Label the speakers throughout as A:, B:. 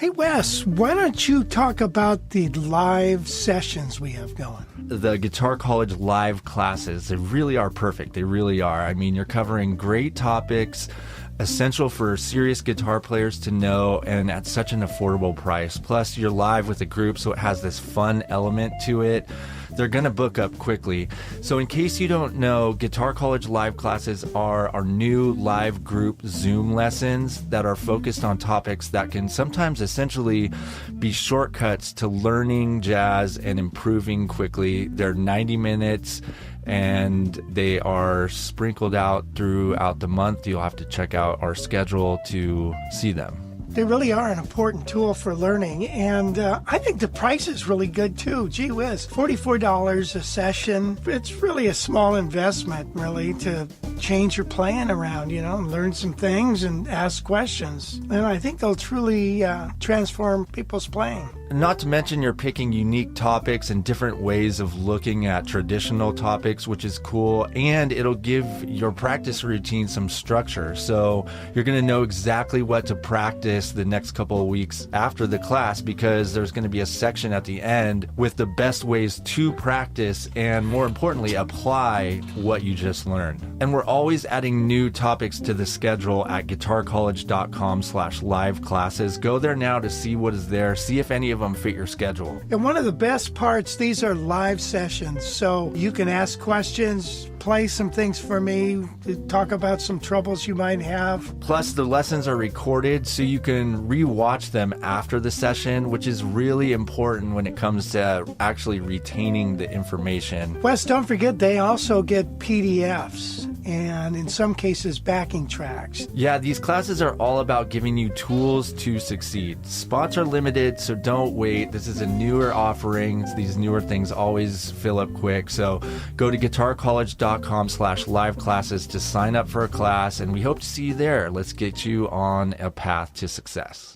A: Hey, Wes, why don't you talk about the live sessions we have going?
B: The Guitar College live classes, they really are perfect. They really are. I mean, you're covering great topics, essential for serious guitar players to know, and at such an affordable price. Plus, you're live with a group, so it has this fun element to it. They're going to book up quickly. So in case you don't know, Guitar College live classes are our new live group Zoom lessons that are focused on topics that can sometimes essentially be shortcuts to learning jazz and improving quickly. They're 90 minutes and they are sprinkled out throughout the month. You'll have to check out our schedule to see them.
A: They really are an important tool for learning, and I think the price is really good too. Gee whiz, $44 a session. It's really a small investment, really, to change your playing around, and learn some things and ask questions. And I think they'll truly transform people's playing.
B: Not to mention you're picking unique topics and different ways of looking at traditional topics, which is cool, and it'll give your practice routine some structure. So you're going to know exactly what to practice the next couple of weeks after the class, because there's going to be a section at the end with the best ways to practice and, more importantly, apply what you just learned. And we're always adding new topics to the schedule at guitarcollege.com/live classes. Go there now to see what is there, see if any of them fit your schedule.
A: And one of the best parts, these are live sessions, so you can ask questions, play some things for me, talk about some troubles you might have.
B: Plus, the lessons are recorded, so you can re-watch them after the session, which is really important when it comes to actually retaining the information.
A: Wes, don't forget, they also get PDFs and in some cases backing tracks.
B: Yeah, these classes are all about giving you tools to succeed. Spots are limited, so don't wait. This is a newer offering. These newer things always fill up quick. So go to guitarcollege.com/live classes to sign up for a class, and we hope to see you there. Let's get you on a path to success.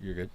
B: You're good.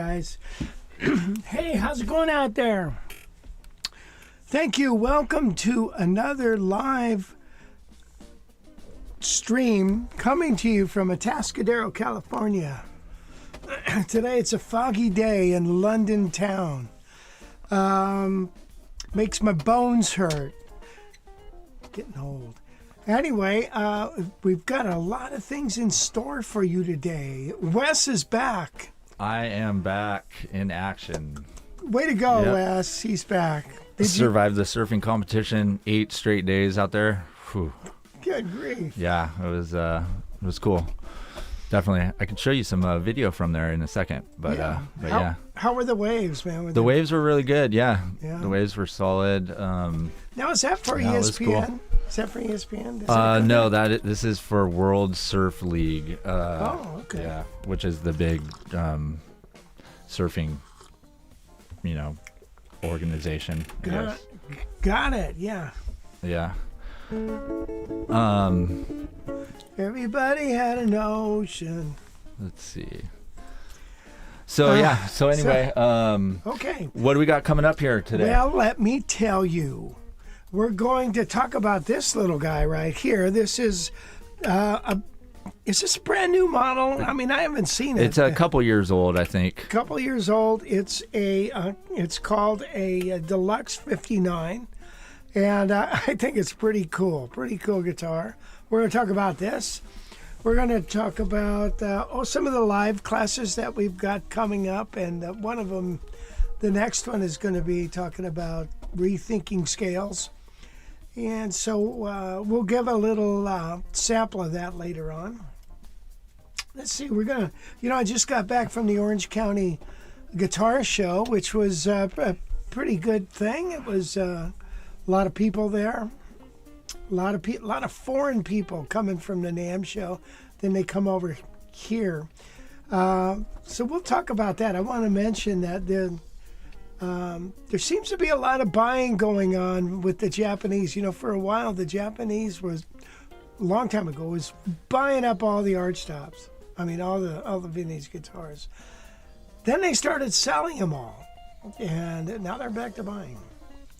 A: guys. Hey, how's it going out there? Thank you. Welcome to another live stream coming to you from Atascadero, California. Today it's a foggy day in London town. Makes my bones hurt. Getting old. Anyway, we've got a lot of things in store for you today. Wes is back.
B: I am back in action.
A: Way to go,
B: Yep.
A: Wes. He's back.
B: Survived the surfing competition 8 straight days out there. Whew.
A: Good grief.
B: Yeah, it was cool. Definitely. I could show you some video from there in a second. But yeah.
A: How were the waves, man?
B: The waves were really good, yeah.
A: Yeah.
B: The waves were solid.
A: Now, is that for
B: Yeah, it was
A: ESPN?
B: cool.
A: Is that for ESPN?
B: No, this is for World Surf League.
A: Okay.
B: Yeah, which is the big surfing, organization. I guess.
A: Got it. Yeah.
B: Yeah.
A: Everybody had an ocean.
B: Let's see. So anyway,
A: Okay.
B: what do we got coming up here today?
A: Well, let me tell you. We're going to talk about this little guy right here. This is is this a brand new model? I mean, I haven't seen it.
B: It's a couple years old, I think.
A: Couple years old. It's it's called a Deluxe 59, and I think it's pretty cool. Pretty cool guitar. We're going to talk about this. We're going to talk about some of the live classes that we've got coming up, and one of them, the next one, is going to be talking about rethinking scales. And so we'll give a little sample of that later on. Let's see, we're going to, I just got back from the Orange County Guitar Show, which was a pretty good thing. It was a lot of people there. A lot of foreign people coming from the NAMM show. Then they come over here. So we'll talk about that. I want to mention that there seems to be a lot of buying going on with the Japanese. For a while, the Japanese a long time ago, was buying up all the archtops. I mean, all the vintage guitars. Then they started selling them all, and now they're back to buying.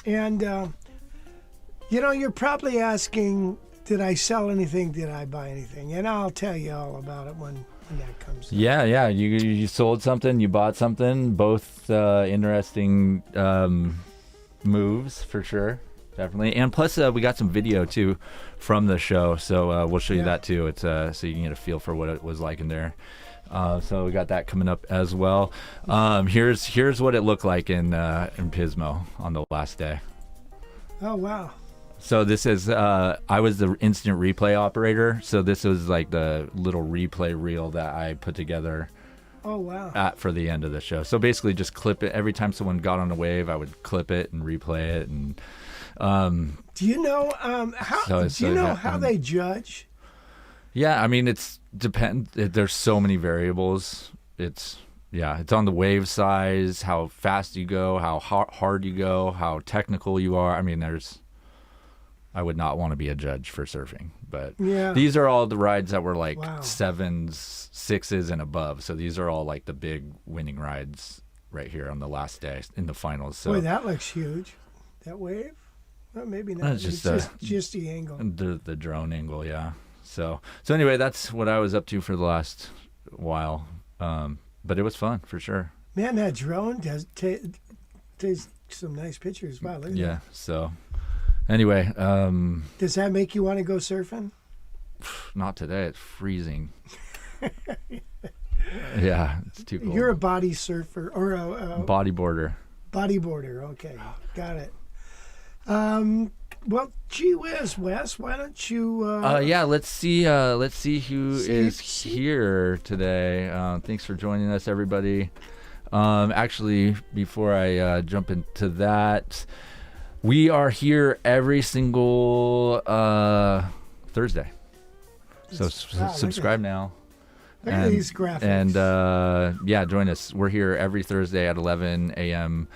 A: And you're probably asking, did I sell anything? Did I buy anything? And I'll tell you all about it when that comes.
B: Yeah. You sold something, you bought something. Both interesting moves for sure, definitely. And plus, we got some video too from the show, so we'll show you that too. It's so you can get a feel for what it was like in there. So we got that coming up as well. Here's what it looked like in Pismo on the last day.
A: Oh wow.
B: So this is, I was the instant replay operator. So this was like the little replay reel that I put together.
A: Oh, wow.
B: For the end of the show. So basically just clip it. Every time someone got on a wave, I would clip it and replay it. And
A: do you know how they judge?
B: Yeah, I mean, there's so many variables. It's on the wave size, how fast you go, how hard you go, how technical you are. I mean, I would not want to be a judge for surfing, but these are all the rides that were like 7s, 6s, and above. So these are all like the big winning rides right here on the last day in the finals. So
A: boy, that looks huge. That wave? Well, maybe not.
B: It's
A: just the angle.
B: The drone angle, yeah. So anyway, that's what I was up to for the last while. But it was fun for sure.
A: Man, that drone does some nice pictures. Wow, look at that.
B: So anyway,
A: does that make you want to go surfing?
B: Not today. It's freezing. Yeah, it's too cold.
A: You're a body surfer or a
B: bodyboarder.
A: Bodyboarder. Okay, got it. Well, gee whiz, Wes, why don't you?
B: Let's see who is here today. Thanks for joining us, everybody. Actually, before I jump into that, we are here every single Thursday. So subscribe now.
A: Look at these graphics.
B: And join us. We're here every Thursday at 11 a.m.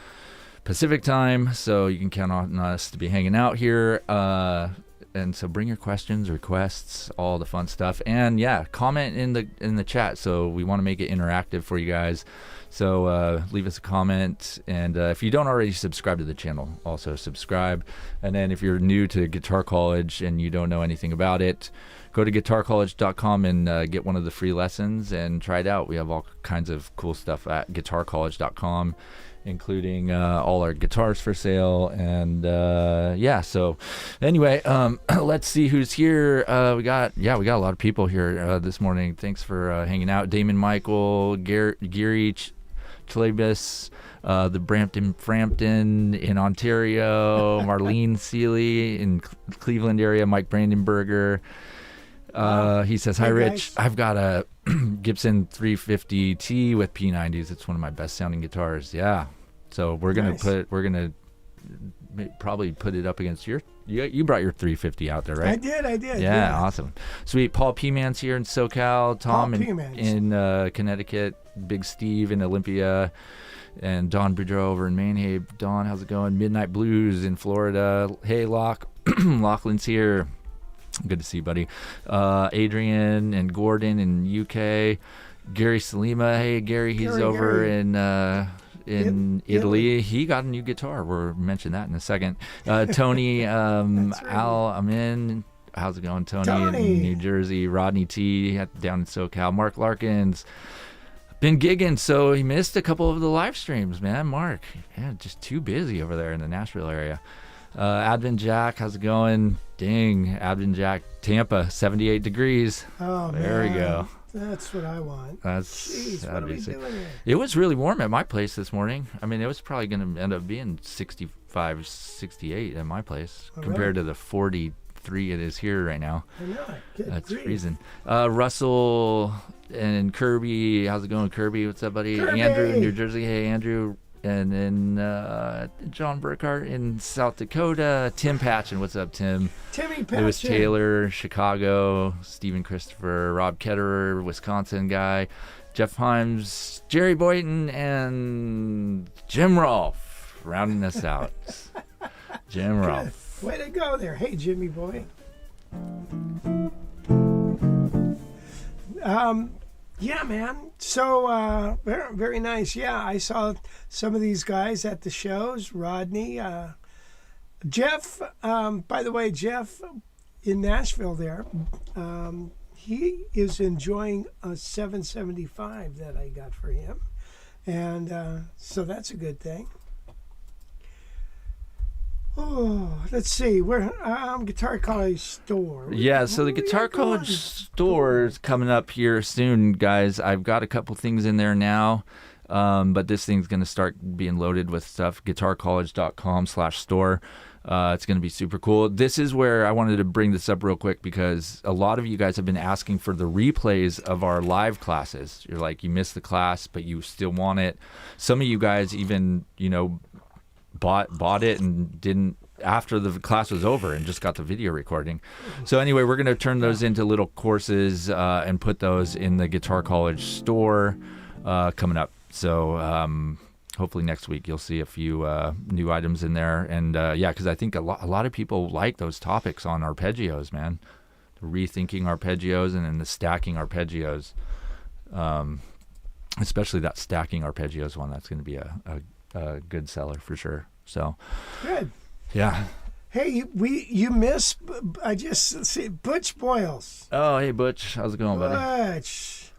B: Pacific time, so you can count on us to be hanging out here. And so bring your questions, requests, all the fun stuff, and yeah, comment in the chat. So we want to make it interactive for you guys. So leave us a comment, and if you don't already subscribe to the channel, also subscribe. And then if you're new to Guitar College and you don't know anything about it, go to guitarcollege.com and get one of the free lessons and try it out. We have all kinds of cool stuff at guitarcollege.com, including all our guitars for sale. And yeah, so anyway, let's see who's here. We got a lot of people here this morning. Thanks for hanging out. Damon Michael, Gary Chalibus, the Frampton in Ontario, Marlene Seeley in Cleveland area, Mike Brandenberger. He says, hi, Rich. I've got a Gibson 350T with P90s. It's one of my best sounding guitars. Yeah. So we're going to probably put it up against you brought your 350 out there, right?
A: I did.
B: Yeah. Awesome. Sweet. Paul P-Man's here in SoCal. Tom in Connecticut. Big Steve in Olympia. And Don Boudreau over in Manhabe. Don, how's it going? Midnight Blues in Florida. Hey, Lachlan's here. Good to see you, buddy. Adrian and Gordon in UK. Gary Salima. Hey, Gary. He's over in Italy. He got a new guitar. We'll mention that in a second. Tony right. Al Amin. How's it going, Tony? In New Jersey. Rodney T. down in SoCal. Mark Larkins. Been gigging, so he missed a couple of the live streams, man. Mark. Yeah, just too busy over there in the Nashville area. Advent Jack, how's it going? Ding, Advent Jack, Tampa, 78 degrees.
A: Oh,
B: there
A: man.
B: we go.
A: That's what I want.
B: Jeez,
A: what are we doing here?
B: It was really warm at my place this morning. I mean, it was probably going to end up being 65, 68 at my place compared to the 43 it is here right now.
A: I know.
B: That's freezing. Russell and Kirby, how's it going, Kirby? What's up, buddy?
A: Kirby!
B: Andrew in New Jersey. Hey, Andrew. And then John Burkhart in South Dakota. Tim Patchen. What's up, Tim?
A: Timmy Patchen.
B: Lewis Taylor, Chicago. Stephen Christopher. Rob Ketterer, Wisconsin guy. Jeff Himes. Jerry Boyton. And Jim Rolfe rounding us out. Jim Rolfe.
A: Way to go there. Hey, Jimmy boy. Yeah, man. So very, very nice. Yeah, I saw some of these guys at the shows. Rodney, Jeff. By the way, Jeff in Nashville there. He is enjoying a 775 that I got for him, and so that's a good thing. Oh, let's see. Where Guitar College store.
B: Yeah, so the Guitar College store is coming up here soon, guys. I've got a couple things in there now, but this thing's going to start being loaded with stuff. guitarcollege.com/store. It's going to be super cool. This is where I wanted to bring this up real quick because a lot of you guys have been asking for the replays of our live classes. You're like, you missed the class, but you still want it. Some of you guys even, bought it and didn't after the class was over and just got the video recording. So anyway, we're going to turn those into little courses and put those in the Guitar College store coming up. So hopefully next week you'll see a few new items in there. And yeah, because I think a lot of people like those topics on arpeggios, man. Rethinking arpeggios and then the stacking arpeggios. Especially that stacking arpeggios one. That's going to be a good seller for sure. So
A: good.
B: Yeah.
A: Hey, you miss. I just see Butch Boyles.
B: Oh, hey Butch, how's it going, buddy?
A: Butch,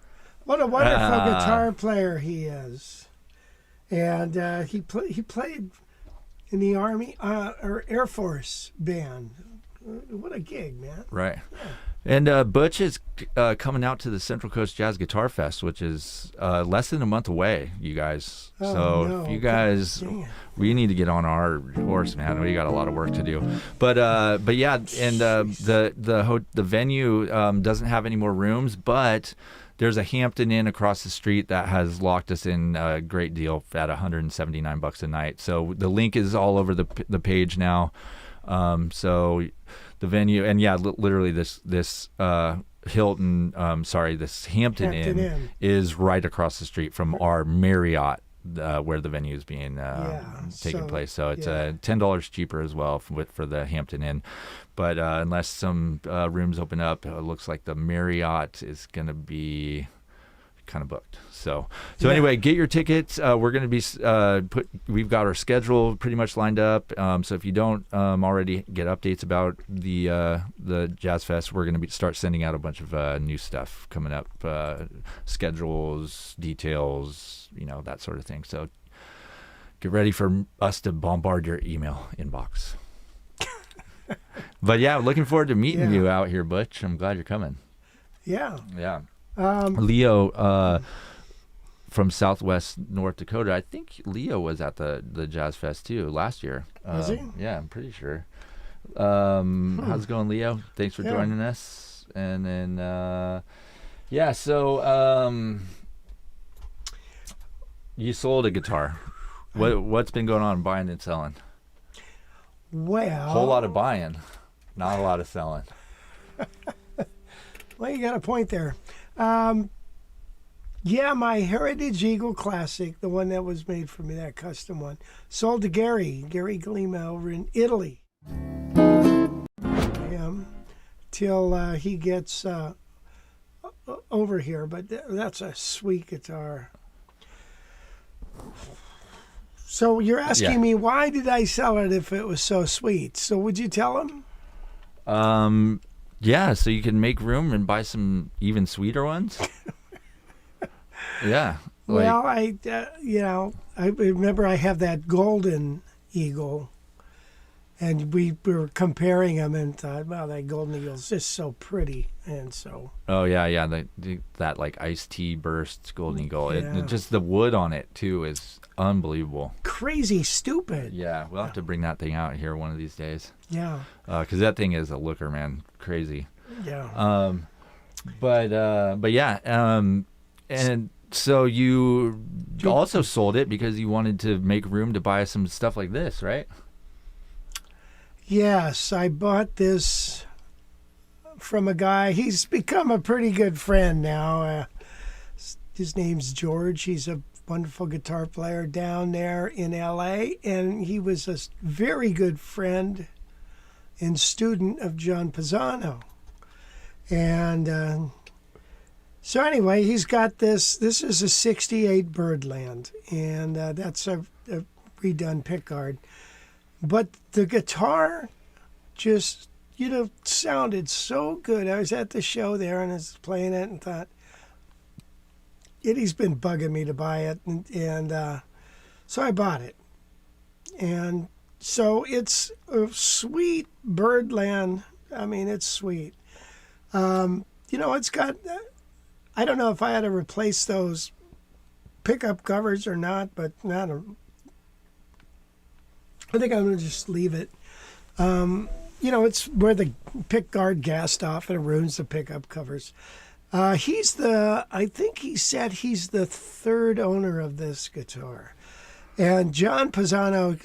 A: what a wonderful guitar player he is, and he played in the Army or Air Force band. What a gig, man!
B: Right. Yeah. And Butch is coming out to the Central Coast Jazz Guitar Fest, which is less than a month away, you guys.
A: Oh,
B: so
A: no.
B: If you guys, we need to get on our horse, man. We got a lot of work to do. But yeah, and the venue doesn't have any more rooms, but there's a Hampton Inn across the street that has locked us in a great deal at $179 a night. So the link is all over the page now. So the venue, and yeah, literally this Hampton Inn is right across the street from our Marriott where the venue is being taking place. So it's $10 cheaper as well for the Hampton Inn. But unless some rooms open up, it looks like the Marriott is going to be kind of booked. So anyway, get your tickets. We're going to be we've got our schedule pretty much lined up. So if you don't already get updates about the Jazz Fest, we're going to start sending out a bunch of new stuff coming up, schedules, details, that sort of thing. So get ready for us to bombard your email inbox. But yeah, looking forward to meeting you out here, Butch. I'm glad you're coming.
A: Yeah.
B: Yeah. Leo from Southwest North Dakota. I think Leo was at the Jazz Fest too last year.
A: Was he?
B: Yeah, I'm pretty sure. How's it going, Leo? Thanks for joining us. And then so you sold a guitar. What's been going on buying and selling?
A: Well,
B: whole lot of buying, not a lot of selling.
A: Well, you got a point there. My Heritage Eagle Classic, the one that was made for me, that custom one, sold to Gary Galima over in Italy. Till he gets over here, but that's a sweet guitar. So you're asking me, why did I sell it if it was so sweet? So would you tell him?
B: Yeah, so you can make room and buy some even sweeter ones. Yeah.
A: Well, I remember I have that golden Eagle, and we were comparing them and thought, wow, that golden Eagle is just so pretty, and so. Oh
B: yeah, that like iced tea burst golden Eagle. It just the wood on it too is unbelievable.
A: Crazy stupid.
B: Yeah, we'll have to bring that thing out here one of these days.
A: Yeah.
B: Because that thing is a looker, man. Crazy.
A: Yeah.
B: But yeah. And so you also sold it because you wanted to make room to buy some stuff like this, right?
A: Yes, I bought this from a guy. He's become a pretty good friend now. His name's George. He's a wonderful guitar player down there in L.A., and he was a very good friend and student of John Pisano. And so anyway, he's got this. This is a 68 Birdland, and that's a redone pickguard. But the guitar just, sounded so good. I was at the show there and I was playing it and thought, Eddie's been bugging me to buy it. And so I bought it. And so it's a sweet Birdland. I mean, it's sweet. It's got, I don't know if I had to replace those pickup covers or not, but I think I'm going to just leave it. It's where the pick guard gassed off and it ruins the pickup covers. I think he said he's the third owner of this guitar. And John Pisano,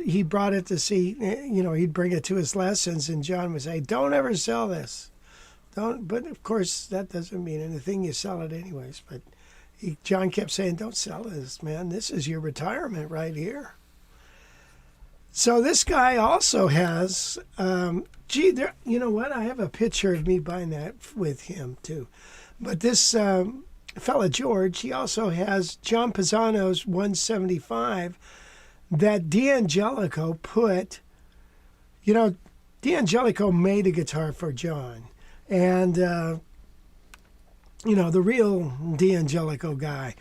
A: he brought it to see, he'd bring it to his lessons, and John would say, don't ever sell this. But of course, that doesn't mean anything. You sell it anyways. But John kept saying, don't sell this, man. This is your retirement right here. So this guy also has, you know what? I have a picture of me buying that with him too. But this fella George, he also has John Pisano's 175 that D'Angelico put. D'Angelico made a guitar for John, and the real D'Angelico guy,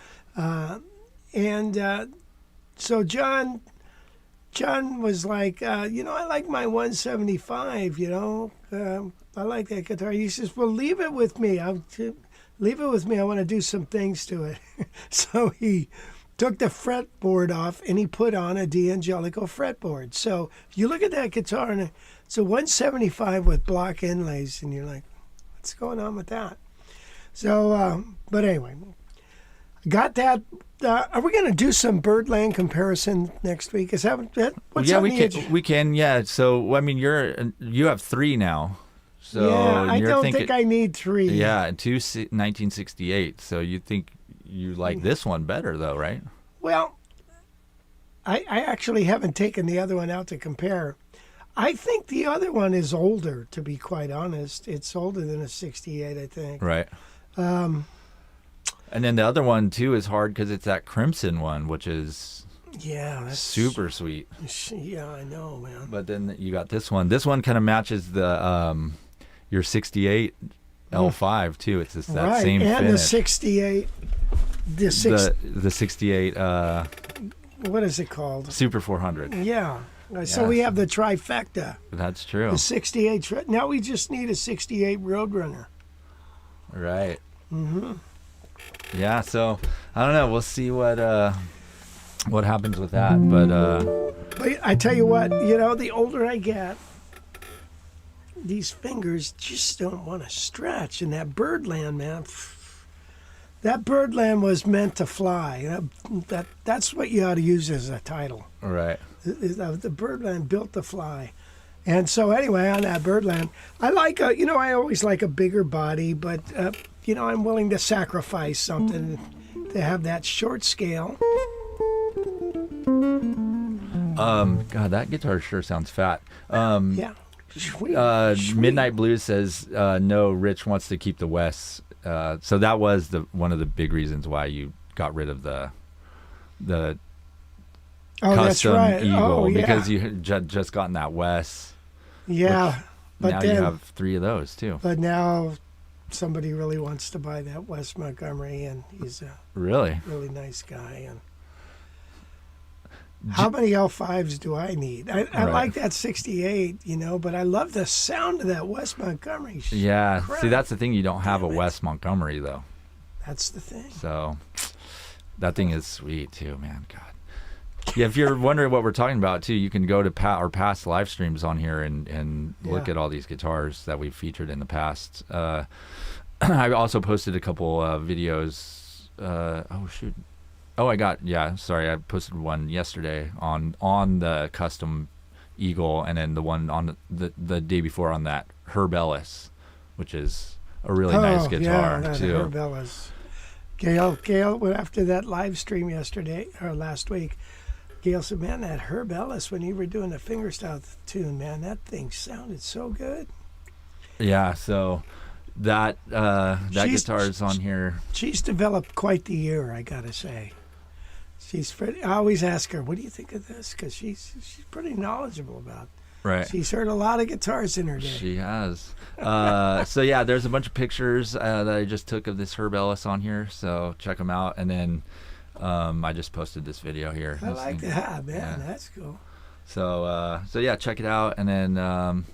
A: so John was like, I like my 175, I like that guitar. He says, well, leave it with me. I want to do some things to it. So he took the fretboard off and he put on a D'Angelico fretboard. So you look at that guitar and it's a 175 with block inlays, and you're like, what's going on with that? So, but anyway, got that. Are we going to do some Birdland comparison next week? Is that what's on the edge?
B: We can. Yeah. So I mean, you have three now. So
A: yeah, I don't think I need three.
B: Yeah, and two 1968. So you think you like this one better, though, right?
A: Well, I actually haven't taken the other one out to compare. I think the other one is older, to be quite honest. It's older than a 68, I think.
B: Right. And then the other one, too, is hard because it's that crimson one, which is
A: that's
B: super sweet.
A: Yeah, I know, man.
B: But then you got this one. This one kind of matches the your 68 L5, too. It's just that same
A: and
B: finish.
A: the 68. The
B: 68...
A: what is it called?
B: Super 400.
A: Yeah. So we have the trifecta.
B: That's true.
A: The 68. Now we just need a 68 Roadrunner.
B: Right. Mm-hmm. Yeah, so I don't know. We'll see what happens with that.
A: But I tell you what, the older I get, these fingers just don't want to stretch. And that Birdland, man, that Birdland was meant to fly. That's what you ought to use as a title.
B: Right.
A: The Birdland built to fly. And so anyway, on that Birdland, I like I always like a bigger body, but I'm willing to sacrifice something to have that short scale.
B: God, that guitar sure sounds fat.
A: Yeah. Sweet.
B: Midnight Blues says no, Rich wants to keep the Wes. So that was one of the big reasons why you got rid of the custom Eagle, because you had just gotten that Wes.
A: Yeah, but
B: now
A: then
B: you have 3 of those too.
A: But now somebody really wants to buy that Wes Montgomery, and he's a
B: really
A: nice guy. And how many L5s do I need? I like that 68, but I love the sound of that Wes Montgomery.
B: Yeah,
A: crap.
B: See, that's the thing. You don't have a Wes Montgomery though.
A: That's the thing.
B: So that thing is sweet too, man. God. Yeah, if you're wondering what we're talking about too, you can go to our past live streams on here and look at all these guitars that we've featured in the past. I also posted a couple videos. I posted one yesterday on the custom Eagle, and then the one on the day before on that Herb Ellis, which is a really nice guitar too.
A: Herb Ellis. Gail, after that live stream last week, Gail said, man, that Herb Ellis, when you were doing the fingerstyle tune, man, that thing sounded so good.
B: Yeah, so that guitar is on here.
A: She's developed quite the ear, I got to say. I always ask her, what do you think of this? Because she's pretty knowledgeable about it.
B: Right.
A: She's heard a lot of guitars in her day.
B: She has. So, yeah, there's a bunch of pictures that I just took of this Herb Ellis on here, so check them out. And then I just posted this video here.
A: I like that, man. Yeah. That's cool.
B: So yeah, check it out. And then,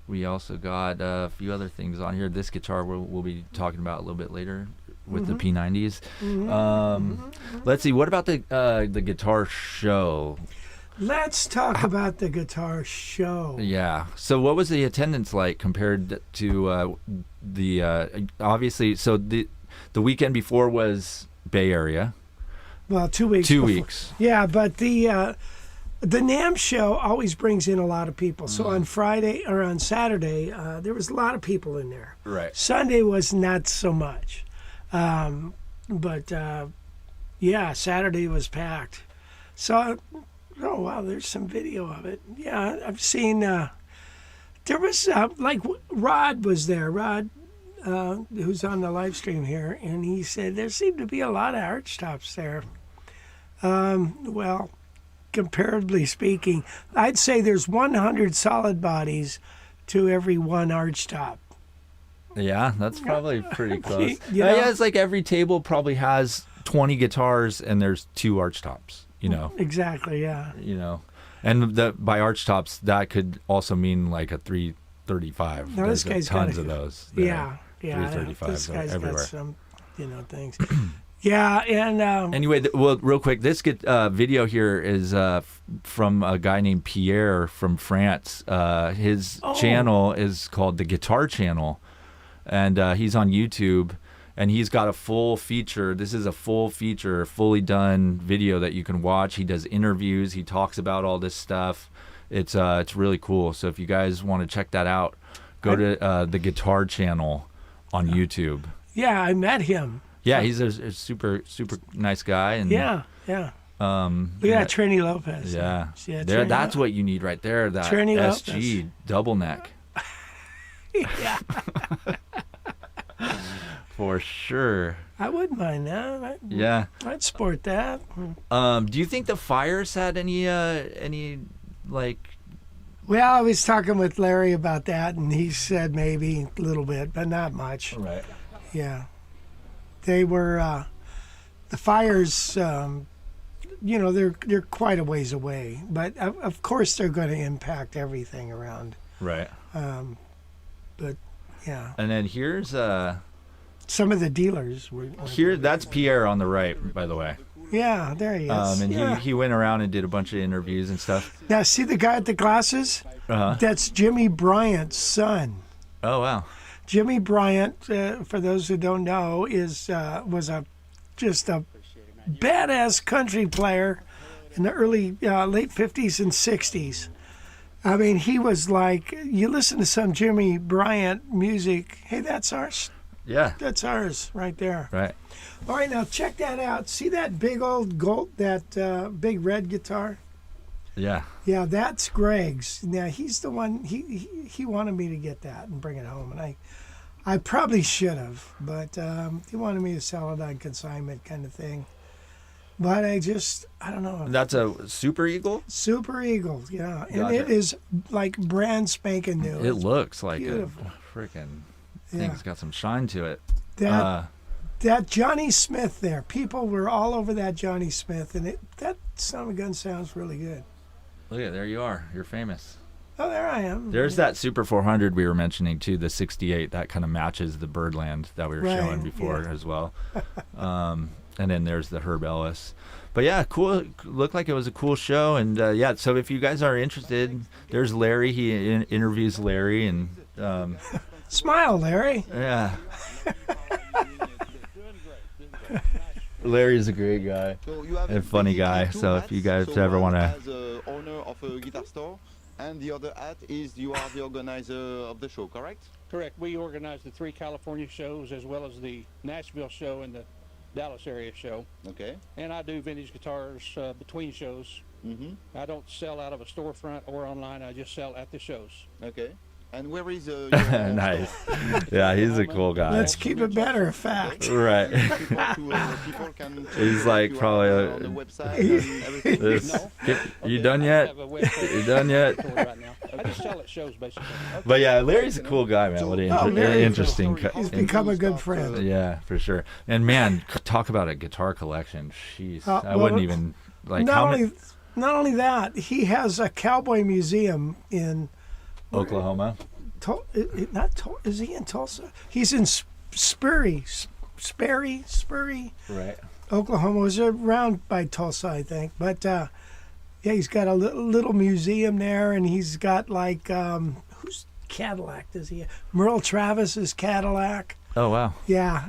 B: we also got a few other things on here. This guitar we'll be talking about a little bit later with the P90s. Let's see. What about the guitar show?
A: Let's talk about the guitar show.
B: Yeah. So what was the attendance like compared to the obviously? So the weekend before was Bay Area.
A: Well, 2 weeks.
B: 2 weeks.
A: Yeah, but the NAMM show always brings in a lot of people. So on Friday or on Saturday, there was a lot of people in there.
B: Right.
A: Sunday was not so much, but Saturday was packed. So. Oh, wow, there's some video of it. Yeah, I've seen, there was, Rod was there. Rod, who's on the live stream here, and he said there seemed to be a lot of archtops there. Well, comparatively speaking, I'd say there's 100 solid bodies to every one archtop.
B: Yeah, that's probably pretty close. Yeah, it's like every table probably has 20 guitars, and there's 2 archtops.
A: Exactly, yeah.
B: And by archtops, that could also mean like a 335.
A: Now, this guy's
B: tons of those.
A: Yeah.
B: 335s
A: this guy's
B: everywhere.
A: got some, things. Yeah, and
B: anyway, real quick, this video here is from a guy named Pierre from France. His channel is called the Guitar Channel, and he's on YouTube. And he's got a full feature. This is a full feature, fully done video that you can watch. He does interviews. He talks about all this stuff. It's really cool. So if you guys want to check that out, go to the Guitar Channel on YouTube.
A: Yeah, I met him.
B: Yeah, he's a super, super nice guy. And
A: yeah. Yeah, Trini Lopez.
B: Yeah,
A: Yeah,
B: there.
A: Trini
B: That's what you need right there. That
A: Trini
B: SG
A: Lopez.
B: double neck
A: Yeah,
B: for sure.
A: I wouldn't mind that.
B: Yeah.
A: I'd sport that.
B: Do you think the Fires had any like?
A: Well, I was talking with Larry about that, and he said maybe a little bit, but not much.
B: Right.
A: Yeah, they were the Fires. They're quite a ways away, but of course they're going to impact everything around.
B: Right.
A: But yeah,
B: And then here's
A: some of the dealers were
B: here. That's Pierre on the right, by the way.
A: Yeah, there he is.
B: And
A: yeah.
B: he went around and did a bunch of interviews and stuff.
A: Now, see the guy with the glasses?
B: Uh-huh.
A: That's Jimmy Bryant's son.
B: Oh wow.
A: Jimmy Bryant, for those who don't know, was just a badass country player in the early late 50s and 60s. I mean, he was like, you listen to some Jimmy Bryant music, hey, that's ours.
B: Yeah.
A: That's ours right there.
B: Right.
A: All right, now check that out. See that big old gold, that big red guitar?
B: Yeah.
A: Yeah, that's Greg's. Now he's the one. He wanted me to get that and bring it home, and I probably should have, but he wanted me to sell it on consignment kind of thing. But I don't know.
B: That's a Super Eagle.
A: Super Eagle, yeah, and
B: Gotcha.
A: it is like brand spanking new.
B: It looks like
A: beautiful.
B: a freaking
A: Yeah.
B: thing. It's got some shine to it.
A: That Johnny Smith there, people were all over that Johnny Smith, and that son of a gun sounds really good.
B: Look at there you are. You're famous.
A: Oh, there I am.
B: There's that Super 400 we were mentioning too, the 68. That kind of matches the Birdland that we were
A: Right,
B: showing before
A: yeah.
B: as well. And then there's the Herb Ellis. But yeah, cool. Looked like it was a cool show. And yeah, so if you guys are interested, there's Larry. He interviews Larry, and
A: Smile, Larry.
B: yeah. Larry's a great guy and funny guy. So if you guys ever want to,
C: as the owner of a guitar store, and the other hat is you are the organizer of the show, correct?
D: Correct. We organize the 3 California shows as well as the Nashville show and the Dallas area show.
C: Okay.
D: And I do vintage guitars between shows.
C: Mm-hmm.
D: I don't sell out of a storefront or online. I just sell at the shows.
C: Okay. And where is your
B: nice. Yeah, he's a cool guy.
A: Let's keep it matter of fact.
B: Right.
C: people can
B: He's like probably
C: on the website and everything?
B: This,
D: No.
B: you done yet? You done yet?
D: Right now. I just sell at shows basically.
B: But yeah, Larry's a cool guy, man. What an
A: Larry's
B: interesting.
A: He's become a good friend.
B: Yeah, for sure. And man, talk about a guitar collection. Jeez, I
A: well,
B: wouldn't even like
A: Not
B: how
A: only,
B: many.
A: not only that, he has a cowboy museum in
B: Oklahoma.
A: Is he in Tulsa? He's in Sperry,
B: Right.
A: Oklahoma. It was around by Tulsa, I think. But yeah, he's got a little museum there, and he's got like whose Cadillac does he have? Merle Travis's Cadillac.
B: Oh wow.
A: Yeah,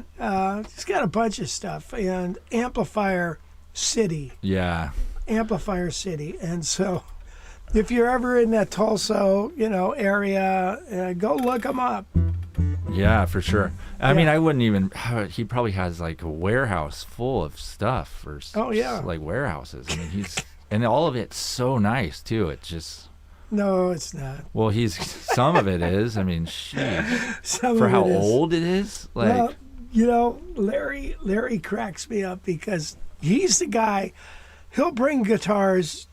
A: he's got a bunch of stuff, and Amplifier City, and so if you're ever in that Tulsa, area, go look him up.
B: Yeah, for sure. I mean, I wouldn't even. He probably has like a warehouse full of stuff or like warehouses. I mean, and all of it's so nice too. It's just.
A: No, it's not.
B: Well, some of it is. I mean,
A: Some
B: for
A: of
B: how
A: it is.
B: old it is. Like,
A: Well, Larry cracks me up because he's the guy. He'll bring guitars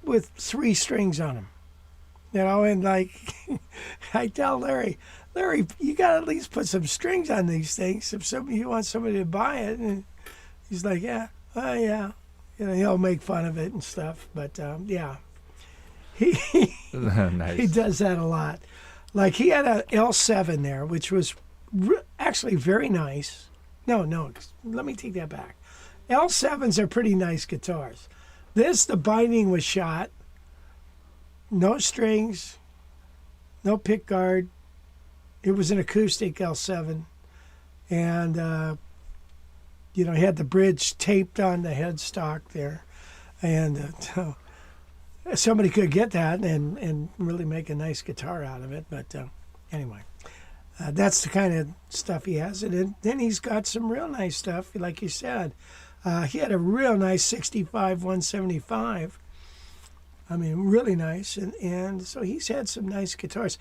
A: with 3 strings on them, and like I tell Larry, you got to at least put some strings on these things if you want somebody to buy it. And he's like, yeah, he'll make fun of it and stuff, but yeah, he
B: nice.
A: he does that a lot. Like he had a L7 there, which was actually very nice. No, let me take that back. L7s are pretty nice guitars. The binding was shot. No strings, no pick guard. It was an acoustic L7. And, he had the bridge taped on the headstock there. And so somebody could get that and really make a nice guitar out of it. But anyway, that's the kind of stuff he has. And then he's got some real nice stuff, like you said. He had a real nice 65 175. I mean, really nice. And so he's had some nice guitars.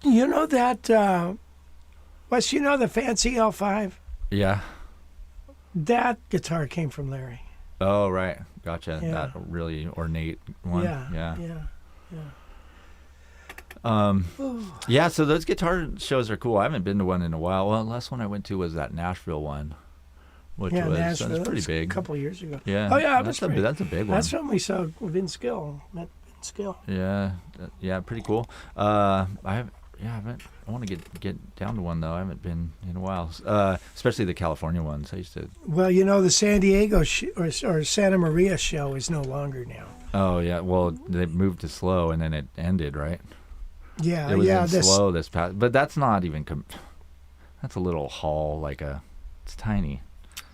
A: You know that, Wes, you know the fancy L5?
B: Yeah.
A: That guitar came from Larry.
B: Oh, right. Gotcha.
A: Yeah.
B: That really ornate one.
A: Yeah.
B: Yeah, so those guitar shows are cool. I haven't been to one in a while. Well, the last one I went to was that Nashville one, which was
A: Nashville.
B: that's pretty
A: That was
B: big.
A: A couple of years ago.
B: Yeah.
A: Oh, yeah.
B: That's a big one.
A: That's when we saw Vince Gill. Met Vince Gill.
B: Yeah, pretty cool. I want to get down to one though. I haven't been in a while, especially the California ones. I used to.
A: Well, you know, the San Diego or Santa Maria show is no longer now.
B: Oh yeah, well they moved to slow and then it ended, right?
A: Yeah,
B: it was
A: yeah.
B: in slow this past, but that's not even. That's a little hall, it's tiny.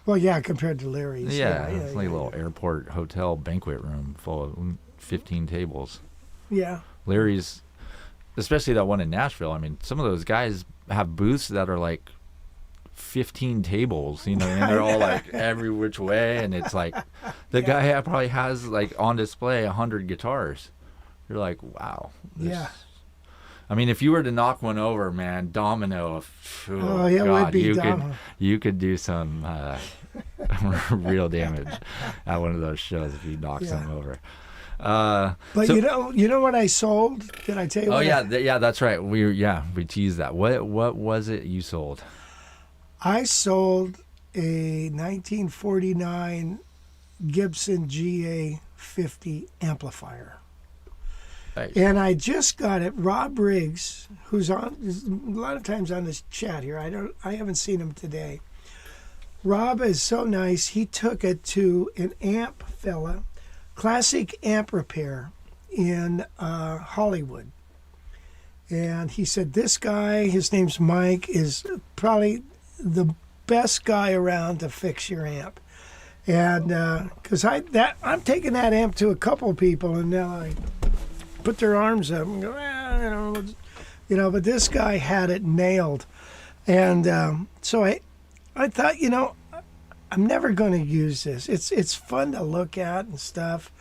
A: Well, yeah, compared to Larry's.
B: Yeah, it's like a little airport hotel banquet room full of 15 tables.
A: Yeah.
B: Larry's, especially that one in Nashville. I mean, some of those guys have booths that are like 15 tables, and they're all like every which way, and it's like the guy probably has like on display 100 guitars. You're like, wow.
A: Yeah.
B: I mean, if you were to knock one over, man, domino.
A: It would be domino.
B: You could do some real damage at one of those shows if you knock some over.
A: But so, you know what I sold? Did I tell you?
B: Oh yeah, that's right. We teased that. What was it you sold?
A: I sold a 1949 Gibson GA50 amplifier.
B: Nice.
A: And I just got it. Rob Riggs, who's a lot of times on this chat here. I haven't seen him today. Rob is so nice. He took it to an amp fella, Classic Amp Repair in Hollywood. And he said, this guy, his name's Mike, is probably the best guy around to fix your amp. And because I'm taking that amp to a couple people, and now I put their arms up and go, but this guy had it nailed. And so I thought, I'm never going to use this. It's fun to look at and stuff,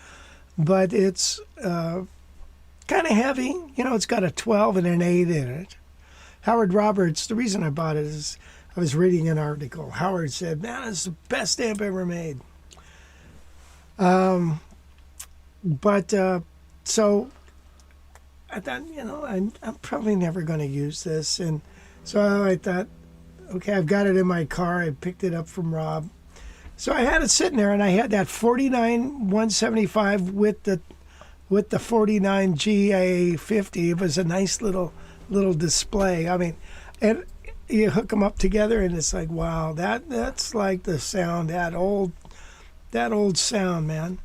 A: but it's kind of heavy. It's got a 12 and an 8 in it. Howard Roberts, the reason I bought it is I was reading an article. Howard said, man, it's the best amp ever made. So I thought, I'm probably never going to use this. And so I thought, okay, I've got it in my car. I picked it up from Rob. So I had it sitting there, and I had that 49 175 with the 49 GA50. It was a nice little display. I mean, and you hook them up together, and it's like, wow, that's like the sound, that old sound, man.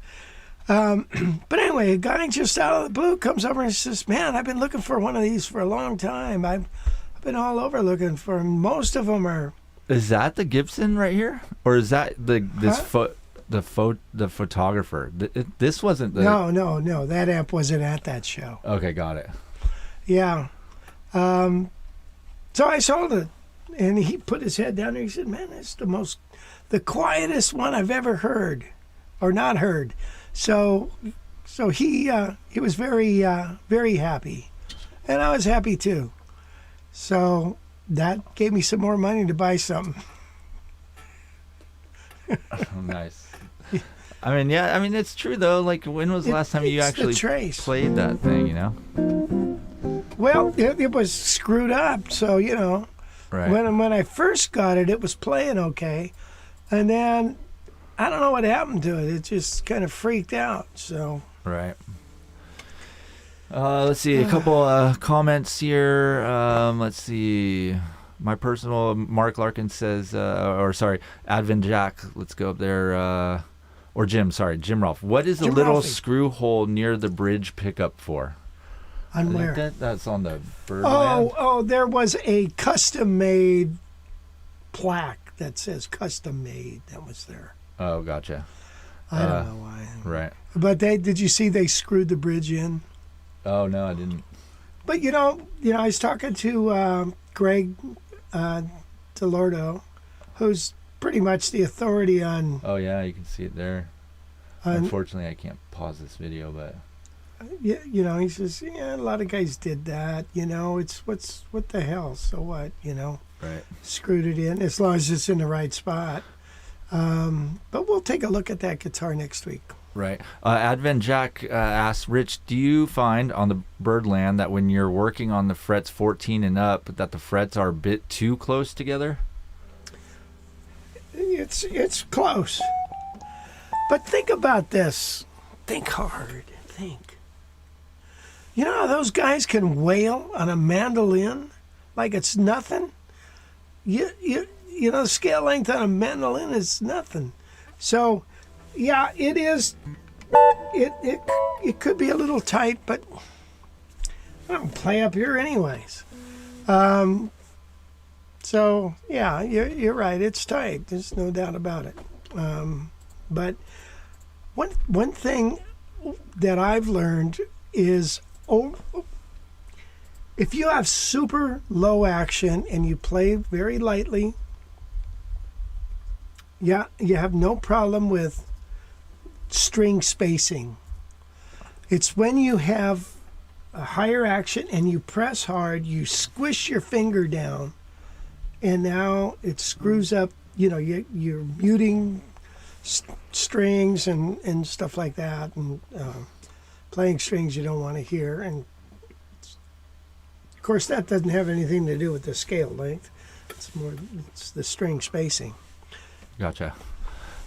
A: But anyway, a guy just out of the blue comes over and says, man, I've been looking for one of these for a long time. I've been all over looking for them. Most of them are.
B: Is that the Gibson right here, or is that the photographer? This wasn't the.
A: No. That amp wasn't at that show.
B: Okay, got it.
A: Yeah. So I sold it, and he put his head down there. He said, man, it's the quietest one I've ever heard, or not heard. So he was very very happy, and I was happy too. So that gave me some more money to buy something.
B: Oh, nice. I mean, it's true though. Like, when was the last time you actually played that thing?
A: Well, it was screwed up, so
B: Right.
A: When I first got it, it was playing okay, and then I don't know what happened to it. It just kind of freaked out. So.
B: Right. Let's see a couple comments here. Let's see. My personal Mark Larkin says, Advin Jack. Let's go up there. Or Jim. Sorry, Jim Rolfe. What is a little screw hole near the bridge pickup for?
A: On where?
B: That's on the Birdland.
A: Oh, there was a custom-made plaque that says custom made. That was there.
B: Oh, gotcha.
A: I don't know why.
B: Right.
A: But did you see they screwed the bridge in?
B: Oh, no, I didn't.
A: But I was talking to Greg DeLordo, who's pretty much the authority on.
B: Oh yeah, you can see it there. Unfortunately, I can't pause this video, but
A: You know, he says, yeah, a lot of guys did that. You know, what the hell? So what? You know,
B: right.
A: Screwed it in as long as it's in the right spot. But we'll take a look at that guitar next week.
B: Right. Advent Jack asks, Rich, do you find on the Birdland that when you're working on the frets 14 and up, that the frets are a bit too close together?
A: It's close. But think about this. Think hard. Think. You know how those guys can wail on a mandolin like it's nothing? You know, the scale length on a mandolin is nothing. So, yeah, it is. It could be a little tight, but I don't play up here anyways. So, yeah, you're right. It's tight. There's no doubt about it. But one thing that I've learned is, if you have super low action and you play very lightly, yeah, you have no problem with string spacing. It's when you have a higher action and you press hard, you squish your finger down, and now it screws up. You know, you're muting strings and stuff like that, and playing strings you don't want to hear. And of course, that doesn't have anything to do with the scale length. It's the string spacing.
B: Gotcha.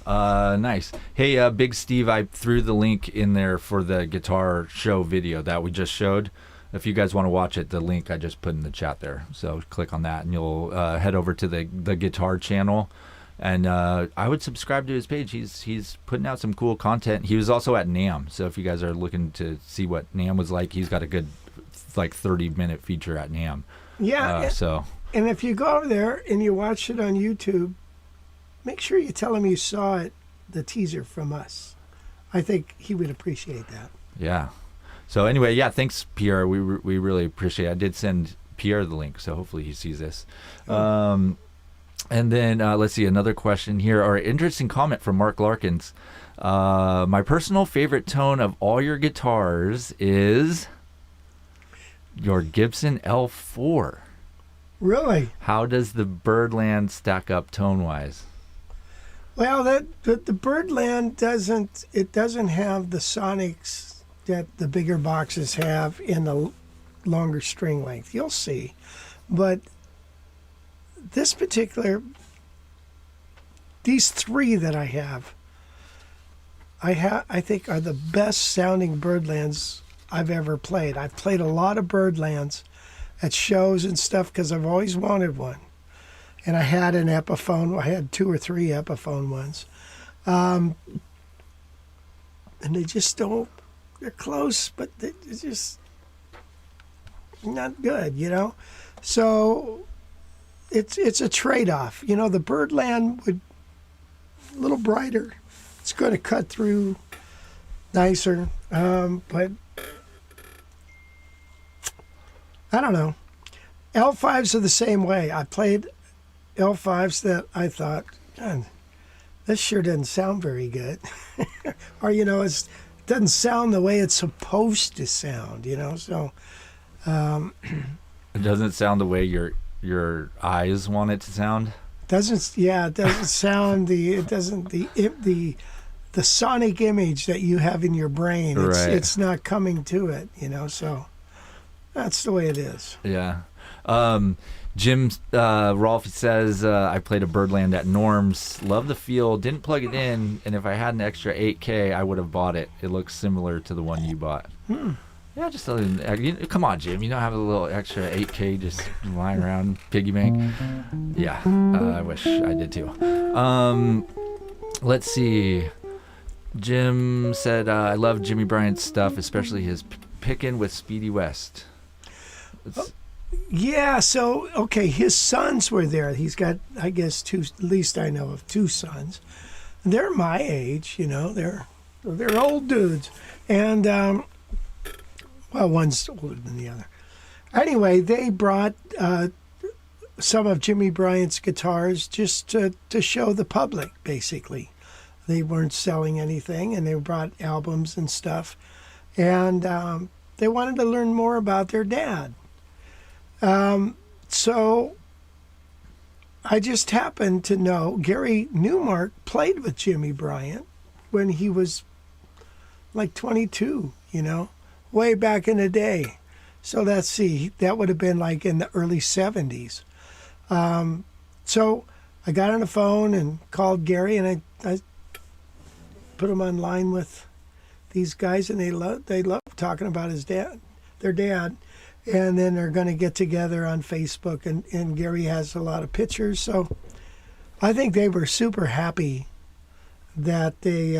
B: Nice. Hey, Big Steve, I threw the link in there for the guitar show video that we just showed. If you guys want to watch it, the link I just put in the chat there. So click on that and you'll head over to the guitar channel. And I would subscribe to his page. He's putting out some cool content. He was also at NAMM. So if you guys are looking to see what NAMM was like, he's got a good 30-minute feature at NAMM.
A: Yeah. And if you go over there and you watch it on YouTube, make sure you tell him you saw it, the teaser from us. I think he would appreciate that.
B: Yeah. So anyway, yeah, thanks, Pierre. We really appreciate it. I did send Pierre the link, so hopefully he sees this. And then let's see, another question here, or interesting comment from Mark Larkins. My personal favorite tone of all your guitars is your Gibson L4.
A: Really?
B: How does the Birdland stack up tone-wise?
A: Well, the Birdland doesn't have the sonics that the bigger boxes have in the longer string length. You'll see. But these three that I think are the best sounding Birdlands I've ever played. I've played a lot of Birdlands at shows and stuff because I've always wanted one. And I had an Epiphone. I had 2 or 3 Epiphone ones. And they just don't, they're close, but they're just not good, you know? So it's a trade-off. You know, the Birdland would a little brighter. It's going to cut through nicer. But I don't know. L5s are the same way. I played L5s that I thought, God, this sure doesn't sound very good. Or, you know, it doesn't sound the way it's supposed to sound, you know? So
B: it doesn't sound the way your eyes want it to sound?
A: It doesn't sound the sonic image that you have in your brain. It's not coming to it, you know? So that's the way it is.
B: Yeah. Jim Rolfe says, I played a Birdland at Norm's. Love the feel. Didn't plug it in, and if I had an extra 8K, I would have bought it. It looks similar to the one you bought. Yeah, just come on, Jim. You don't have a little extra 8K just lying around piggy bank. Yeah, I wish I did too. Let's see. Jim said, I love Jimmy Bryant's stuff, especially his pickin' with Speedy West.
A: Yeah, so, okay, his sons were there. He's got, I guess, 2, at least I know of 2 sons. They're my age, you know. They're old dudes. And, well, one's older than the other. Anyway, they brought some of Jimmy Bryant's guitars just to show the public, basically. They weren't selling anything, and they brought albums and stuff. And they wanted to learn more about their dad. So I just happened to know Gary Newmark played with Jimmy Bryant when he was like 22, way back in the day. So let's see, that would have been like in the early 70s. So I got on the phone and called Gary, and I put him on line with these guys, and they love talking about their dad. And then they're going to get together on Facebook, and Gary has a lot of pictures. So I think they were super happy that they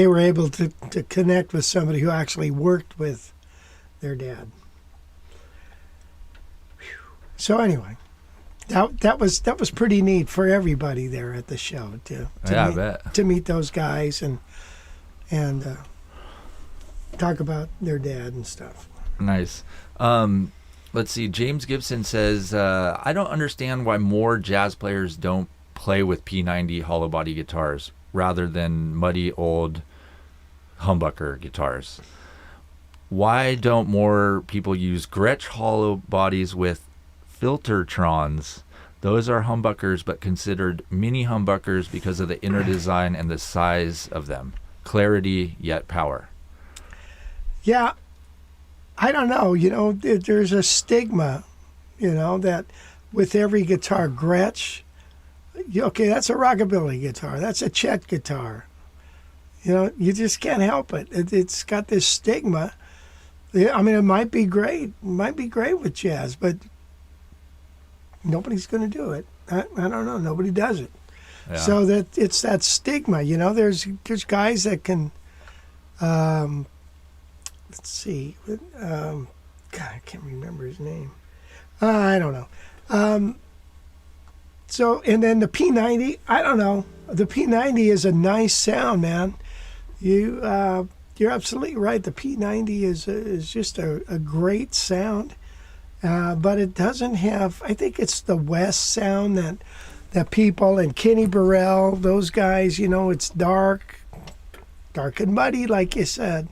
A: were able to connect with somebody who actually worked with their dad. So anyway, that was pretty neat for everybody there at the show to meet those guys and talk about their dad and stuff.
B: Nice. Let's see. James Gibson says, I don't understand why more jazz players don't play with P90 hollow body guitars rather than muddy old humbucker guitars. Why don't more people use Gretsch hollow bodies with Filtertrons? Those are humbuckers, but considered mini humbuckers because of the inner design and the size of them. Clarity, yet power.
A: Yeah, I don't know. There's a stigma, that with every guitar, Gretsch, okay, that's a rockabilly guitar. That's a Chet guitar. You just can't help it. It's got this stigma. I mean, it might be great. It might be great with jazz, but nobody's going to do it. I don't know. Nobody does it. Yeah. So that it's that stigma. There's guys that can. Let's see. God, I can't remember his name. I don't know. So, and then the P90, I don't know. The P90 is a nice sound, man. You're absolutely right. The P90 is just a great sound, but it doesn't have. I think it's the West sound that people and Kenny Burrell, those guys. It's dark and muddy, like you said,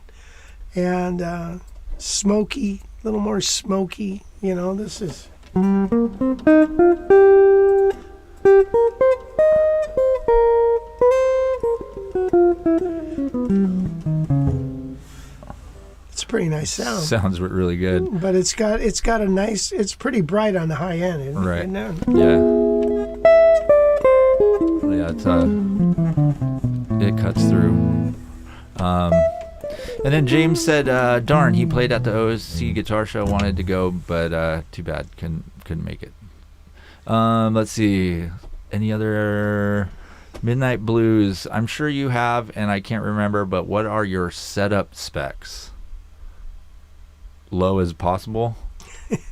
A: and smoky, a little more smoky. This is. It's a pretty nice sound.
B: Sounds really good.
A: But it's got a nice. It's pretty bright on the high end, isn't
B: right?
A: It?
B: Yeah. It cuts through. And then James said, "Darn, he played at the OSC Guitar Show. Wanted to go, but too bad, couldn't make it." Let's see. Any other Midnight Blues? I'm sure you have, and I can't remember. But what are your setup specs? Low as possible.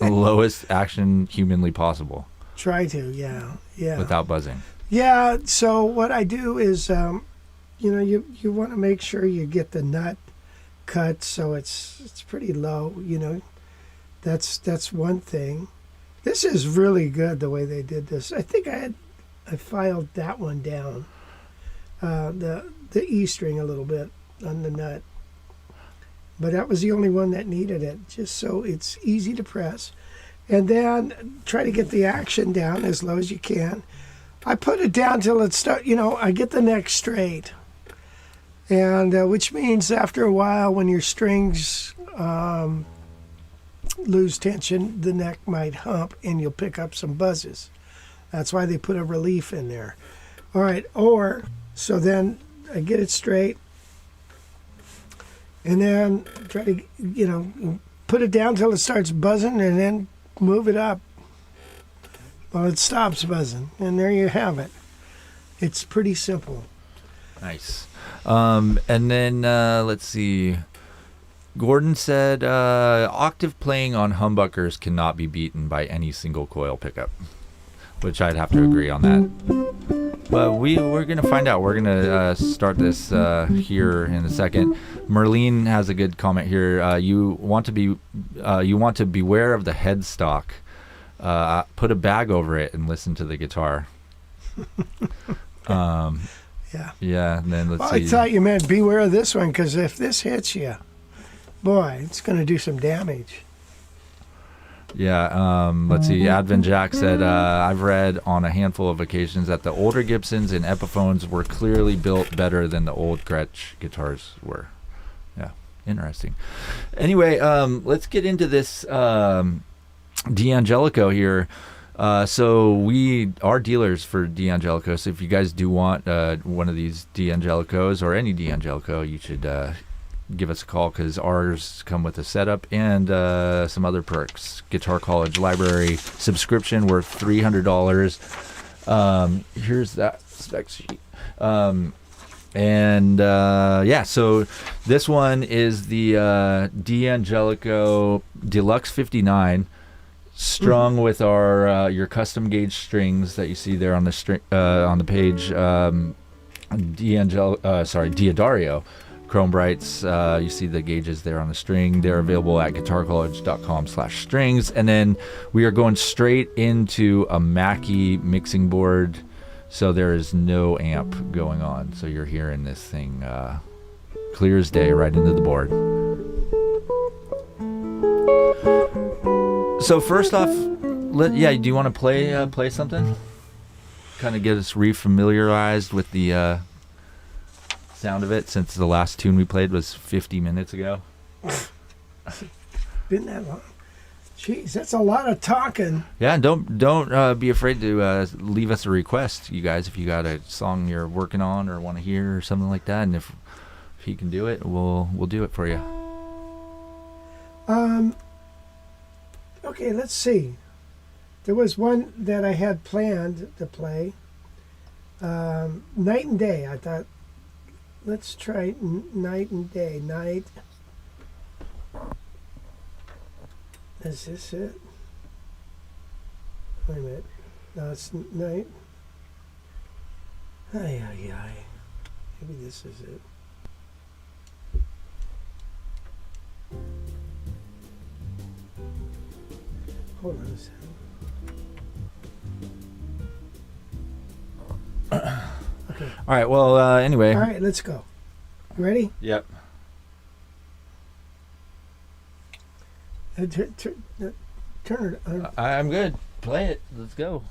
B: Lowest action humanly possible.
A: Try to, yeah.
B: Without buzzing.
A: Yeah. So what I do is, you want to make sure you get the nut cut so it's pretty low. That's one thing. This is really good the way they did this. I think I filed that one down, the E string a little bit on the nut. But that was the only one that needed it, just so it's easy to press. And then try to get the action down as low as you can. I put it down till it starts, I get the neck straight. And which means after a while when your strings lose tension, the neck might hump and you'll pick up some buzzes. That's why they put a relief in there. All right, so then I get it straight. And then try to, put it down till it starts buzzing and then move it up. Well, it stops buzzing. And there you have it. It's pretty simple.
B: Nice. And then, let's see. Gordon said, octave playing on humbuckers cannot be beaten by any single coil pickup. Which I'd have to agree on that. But we're gonna find out. We're gonna start this here in a second. Merlene has a good comment here. You want to beware of the headstock. Put a bag over it and listen to the guitar.
A: Yeah.
B: Yeah. And then let's
A: Well,
B: see.
A: I thought you meant beware of this one, because if this hits you, boy, it's going to do some damage.
B: Yeah, let's see. Advent Jack said, I've read on a handful of occasions that the older Gibsons and Epiphones were clearly built better than the old Gretsch guitars were. Yeah, interesting. Anyway, let's get into this D'Angelico here. So we are dealers for D'Angelico. So if you guys do want one of these D'Angelicos or any D'Angelico, you should give us a call, because ours come with a setup and some other perks. Guitar College Library subscription worth $300. Here's that spec sheet. Yeah, so this one is the D'Angelico Deluxe 59, strung with our your custom gauge strings that you see there on the on the page. D'Addario Chrome Brights. You see the gauges there on the string. They're available at guitarcollege.com/strings. And then we are going straight into a Mackie mixing board, so there is no amp going on. So you're hearing this thing clear as day right into the board. So first off, do you want to play something? Kind of get us refamiliarized with the sound of it, since the last tune we played was 50 minutes ago.
A: Been that long? Jeez, that's a lot of talking.
B: Yeah, don't be afraid to leave us a request, you guys, if you got a song you're working on or want to hear or something like that, and if he can do it, we'll do it for you.
A: Okay, let's see. There was one that I had planned to play. Night and Day. I thought, let's try Night and Day. Night. Is this it? Wait a minute. No, it's Night. Ay. Maybe this is it. Hold on a second. Okay.
B: All right, well, anyway.
A: All right, let's go. You ready?
B: Yep.
A: Turn it on.
B: I'm good. Play it. Let's go.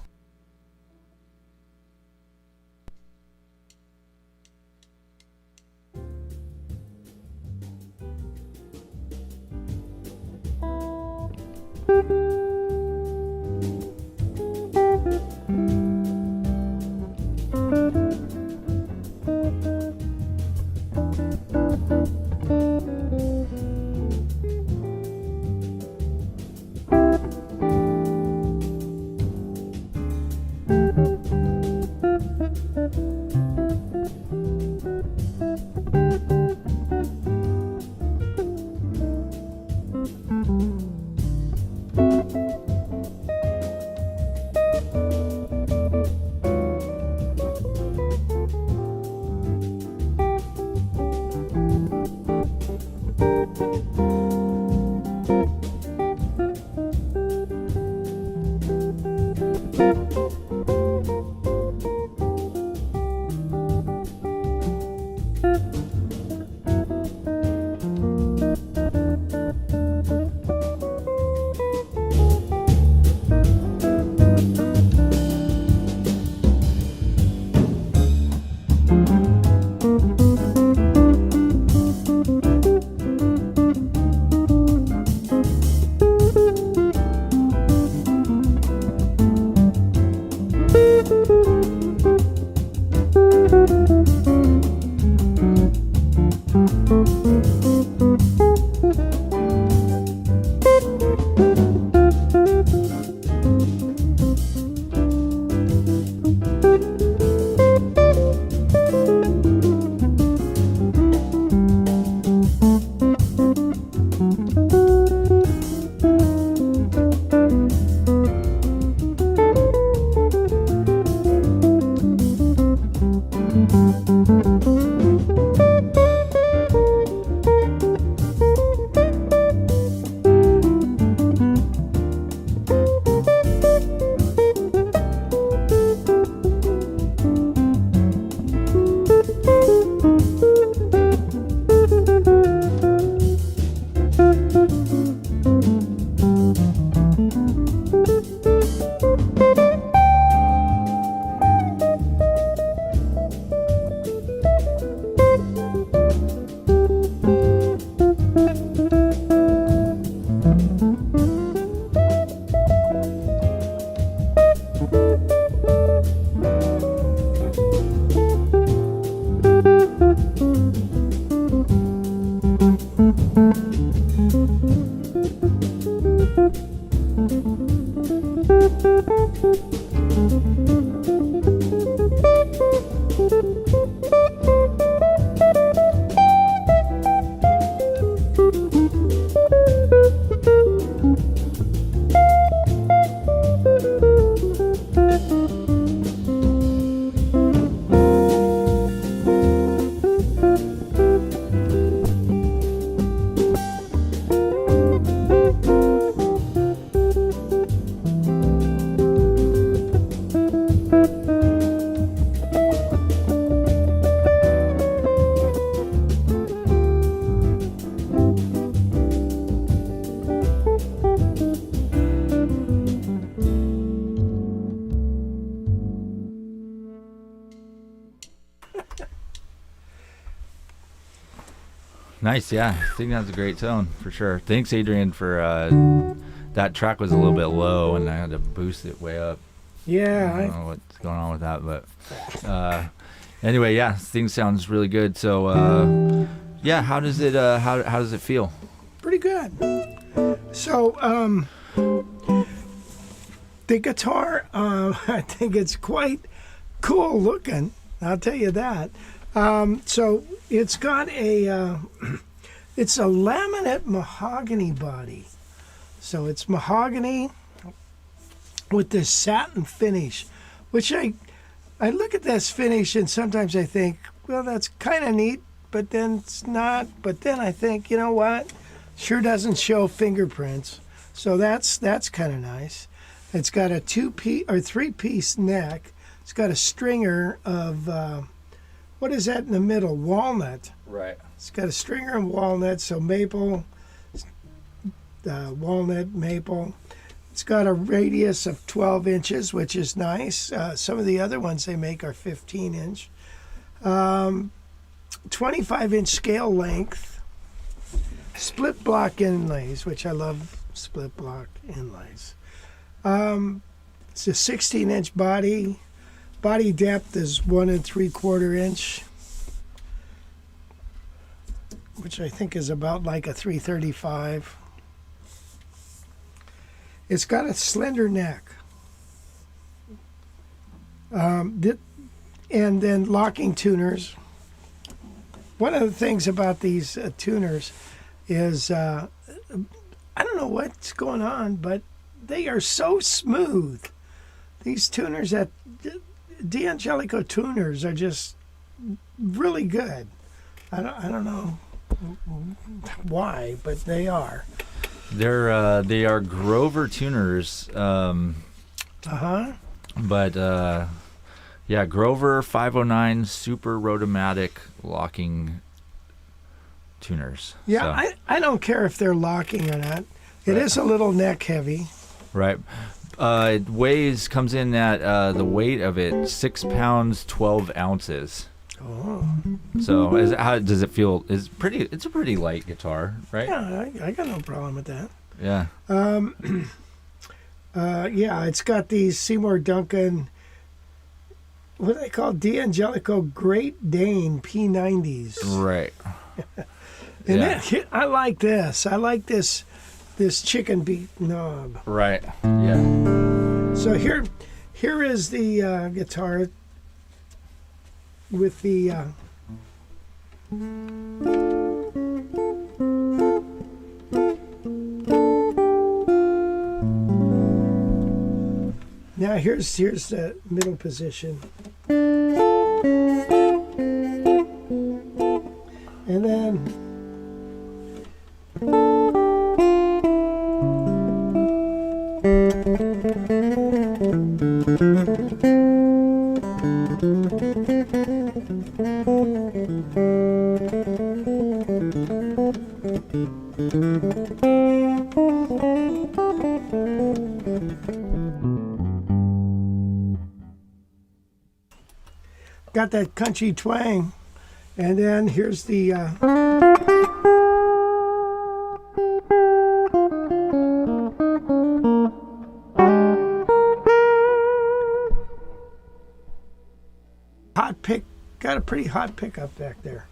B: Nice, yeah. I think that's a great tone for sure. Thanks, Adrian, for that track was a little bit low, and I had to boost it way up.
A: Yeah.
B: I don't know what's going on with that, but anyway, yeah, things sounds really good. So, yeah, how does it how does it feel?
A: Pretty good. So, the guitar, I think it's quite cool looking. I'll tell you that. So it's got it's a laminate mahogany body. So it's mahogany with this satin finish, which I look at this finish and sometimes I think, well, that's kind of neat, but then it's not. But then I think, you know what? Sure doesn't show fingerprints. So that's kind of nice. It's got a 2-piece or 3-piece neck. It's got a stringer of, what is that in the middle? Walnut.
B: Right.
A: It's got a stringer of walnut, so maple, walnut, maple. It's got a radius of 12 inches, which is nice. Some of the other ones they make are 15-inch. 25-inch scale length. Split block inlays, which I love split block inlays. It's a 16-inch body. Body depth is 1 3/4 inch, which I think is about like a 335. It's got a slender neck. And then locking tuners. One of the things about these tuners is, I don't know what's going on, but they are so smooth. These tuners at D'Angelico tuners are just really good. I don't know why, but they are.
B: They are Grover tuners. But yeah, Grover 509 Super Rotomatic locking tuners.
A: Yeah, so. I don't care if they're locking or not. It is a little neck heavy.
B: Right. It comes in at the weight of it 6 pounds 12 ounces.
A: Oh.
B: So how does it feel? It's a pretty light guitar, right?
A: Yeah, I got no problem with that.
B: Yeah.
A: Yeah, it's got these Seymour Duncan, what do they call D'Angelico Great Dane P90s.
B: Right.
A: And then, I like this. I like this chicken beat knob.
B: Right. Yeah.
A: So here is the guitar with the now here's the middle position, and then got that country twang, and then here's the hot pick. Got a pretty hot pickup back there.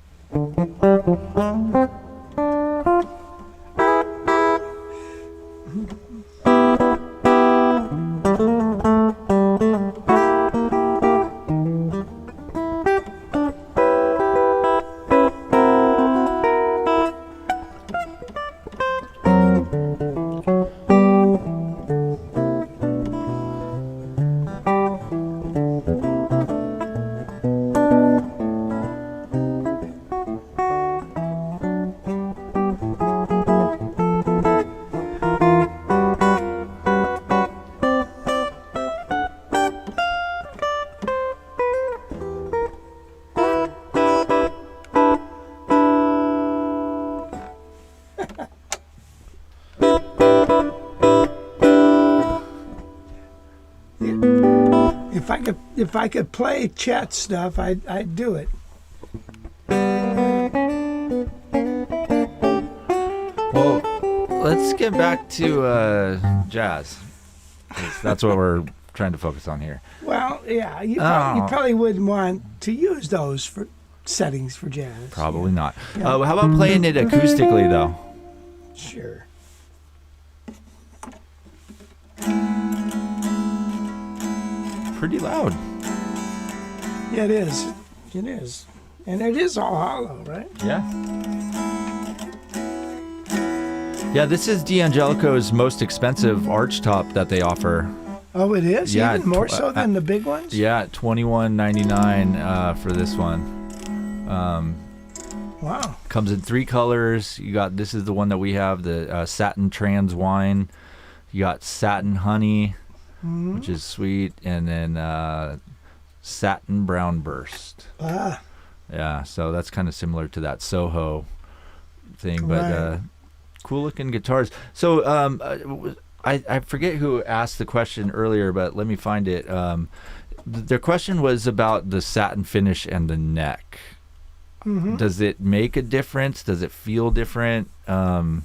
A: If I could play Chet stuff, I'd do it.
B: Well, let's get back to jazz. 'Cause that's what we're trying to focus on here.
A: Well, yeah, you probably wouldn't want to use those for settings for jazz.
B: Probably not. How about playing it acoustically, though?
A: Sure.
B: Pretty loud.
A: Yeah, it is. It is. And it is all hollow, right?
B: Yeah. Yeah, this is D'Angelico's most expensive archtop that they offer.
A: Oh, it is?
B: Yeah,
A: Even more so than the big ones?
B: Yeah, $21.99 for this one.
A: Wow.
B: Comes in 3 colors. You got, this is the one that we have, the satin trans wine. You got satin honey, which is sweet, and then satin brown burst.
A: Ah.
B: Yeah, so that's kind of similar to that Soho thing, but
A: Right.
B: cool looking guitars. So I forget who asked the question earlier, but let me find it. Their question was about the satin finish and the neck. Does it make a difference? Does it feel different?
A: No,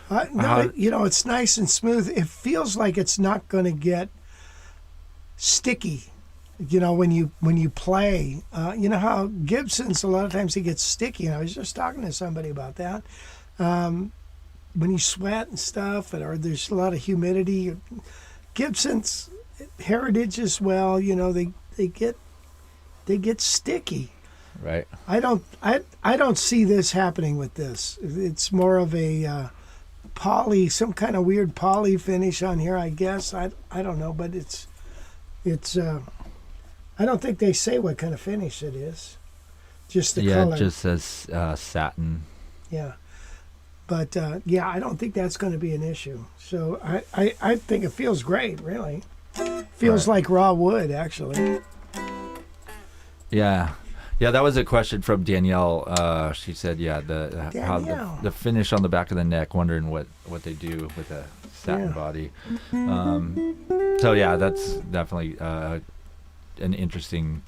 A: it's nice and smooth. It feels like it's not going to get sticky. When you play, you know how Gibson's a lot of times it gets sticky. And I was just talking to somebody about that. When you sweat and stuff, or there's a lot of humidity, Gibson's heritage as well. They get sticky.
B: Right.
A: I don't see this happening with this. It's more of a poly, some kind of weird poly finish on here, I guess. I don't know, but it's I don't think they say what kind of finish it is. Just the color.
B: Yeah, it just says satin.
A: Yeah. But I don't think that's going to be an issue. So I think it feels great, really. Feels like raw wood, actually.
B: Yeah. Yeah, that was a question from Danielle. She said, yeah, the finish on the back of the neck, wondering what they do with a satin body. So yeah, that's definitely an interesting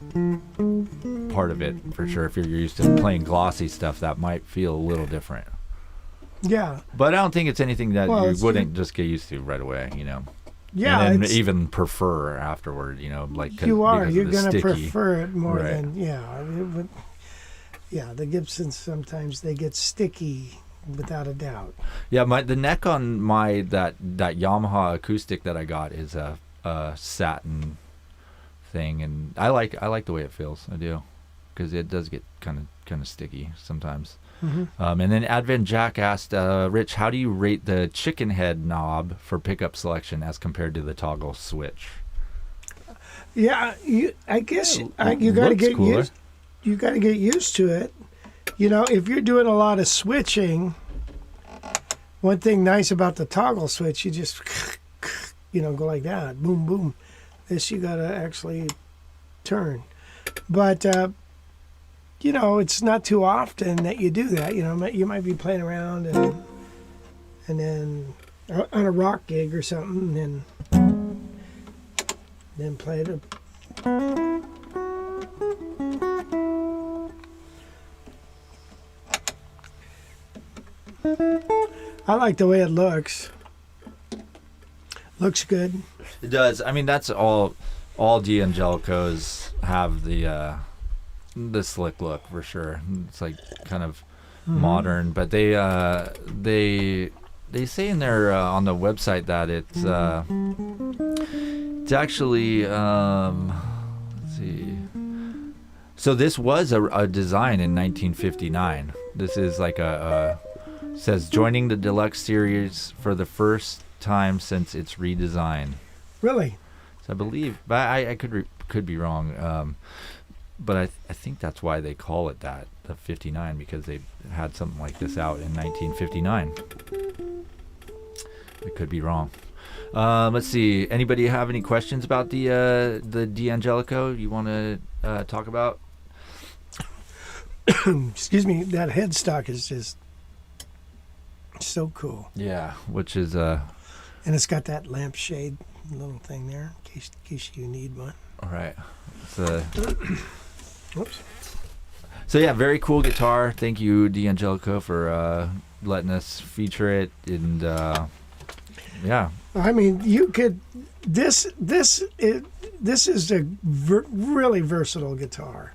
B: part of it for sure. If you're used to playing glossy stuff, that might feel a little different.
A: Yeah.
B: But I don't think it's anything that you wouldn't just get used to right away,
A: Yeah.
B: And then even prefer afterward, like
A: you're going to prefer it more
B: Right.
A: than, the Gibsons, sometimes they get sticky without a doubt.
B: Yeah, the neck on that Yamaha acoustic that I got is a satin thing, and I like the way it feels. I do, because it does get kind of sticky sometimes. And then Advent Jack asked, Rich, how do you rate the chicken head knob for pickup selection as compared to the toggle switch?
A: Yeah, I guess you got to get
B: cooler.
A: used. You got to get used to it. If you're doing a lot of switching, one thing nice about the toggle switch, you just go like that, boom, boom. This you got to actually turn, but it's not too often that you do that. You might be playing around and then on a rock gig or something, and then play it. I like the way it looks. Looks good.
B: It does. I mean, that's all D'Angelicos have the slick look for sure. It's like kind of modern, but they say in their on the website that it's actually let's see. So this was a design in 1959. This is like says joining the Deluxe series for the first time since its redesign.
A: Really?
B: So I believe, but I could be wrong. But I think that's why they call it that, the 59, because they had something like this out in 1959. I could be wrong. Let's see. Anybody have any questions about the D'Angelico you want to talk about?
A: Excuse me. That headstock is just so cool.
B: Yeah, which is
A: and it's got that lampshade little thing there in case you need one.
B: all right.
A: Whoops.
B: So yeah, very cool guitar. Thank you, D'Angelico, for letting us feature it. And yeah,
A: I mean, you could. This is a really versatile guitar.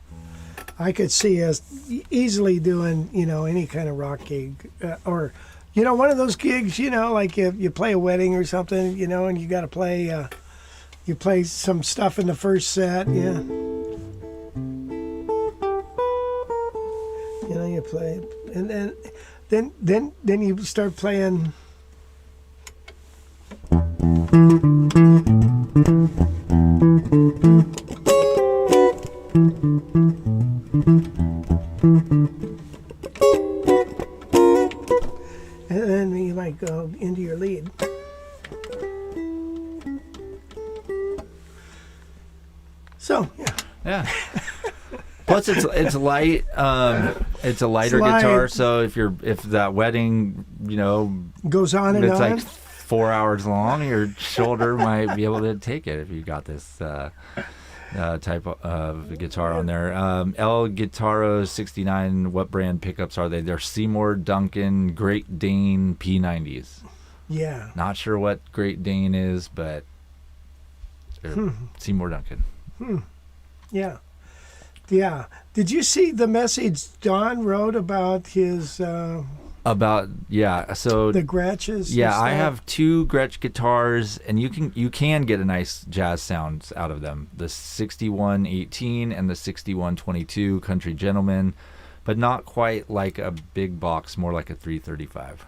A: I could see us easily doing, any kind of rock gig, or, one of those gigs, like you play a wedding or something, and you got to play, you play some stuff in the first set, yeah. You play, and then you start playing. And then you might go into your lead. So
B: yeah. Plus, it's light. It's a lighter
A: light.
B: guitar. So if that wedding,
A: goes on and
B: it's
A: on.
B: like 4 hours long, your shoulder might be able to take it if you got this type of guitar on there. El Guitaro 69. What brand pickups are they? They're Seymour Duncan Great Dane P90s.
A: Yeah.
B: Not sure what Great Dane is, but Seymour Duncan.
A: Yeah. Yeah. Did you see the message Don wrote about his
B: So
A: the Gretches?
B: yeah, I have 2 Gretsch guitars, and you can get a nice jazz sound out of them. The 6118 and the 6122 Country Gentleman, but not quite like a big box, more like a 335.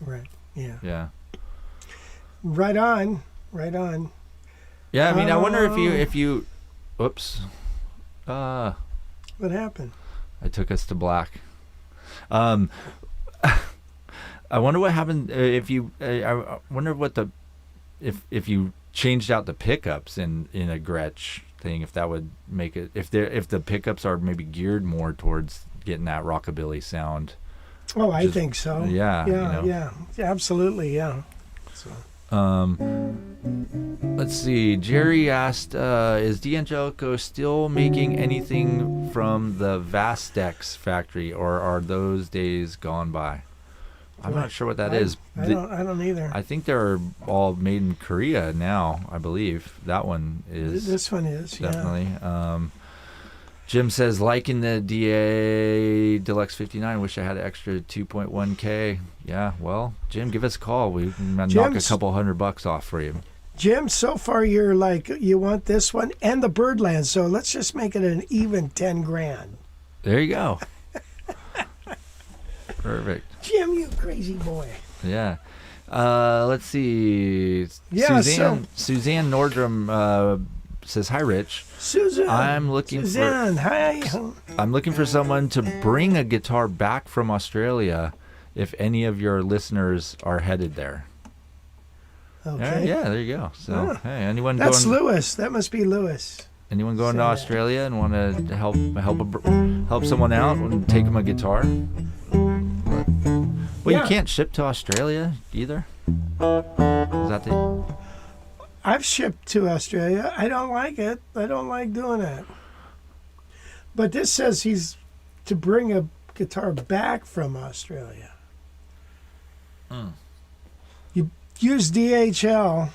A: Right. Yeah.
B: Yeah.
A: Right on. Right on.
B: Yeah, I mean, I wonder if you whoops.
A: What happened?
B: I took us to black. I wonder what happened if you. I wonder what if you changed out the pickups in a Gretsch thing, if that would make it. If the pickups are maybe geared more towards getting that rockabilly sound.
A: Oh, I think so.
B: Yeah.
A: Yeah, absolutely, yeah. So.
B: Let's see. Jerry asked, is D'Angelico still making anything from the Vastex factory, or are those days gone by? I'm not sure what that is.
A: I don't either.
B: I think they're all made in Korea now, I believe. That one is.
A: This one is,
B: definitely. Yeah. Jim says, liking the DA Deluxe 59. Wish I had an extra 2.1K. Yeah, well, Jim, give us a call. We can knock a couple $100 off for you.
A: Jim, so far you're like, you want this one and the Birdland, so let's just make it an even 10 grand.
B: There you go. Perfect.
A: Jim, you crazy boy.
B: Yeah. Let's see.
A: Yeah,
B: Suzanne Nordrum says, hi, Rich.
A: Susan.
B: I'm looking
A: hi.
B: I'm looking for someone to bring a guitar back from Australia if any of your listeners are headed there.
A: Okay.
B: Yeah, there you go. So, hey, anyone
A: That's
B: going?
A: Lewis. That must be Lewis.
B: Anyone going to Australia and want to help someone out and take them a guitar? Well, you can't ship to Australia either. Is that the?
A: I've shipped to Australia. I don't like it. I don't like doing that. But this says he's to bring a guitar back from Australia. You use DHL.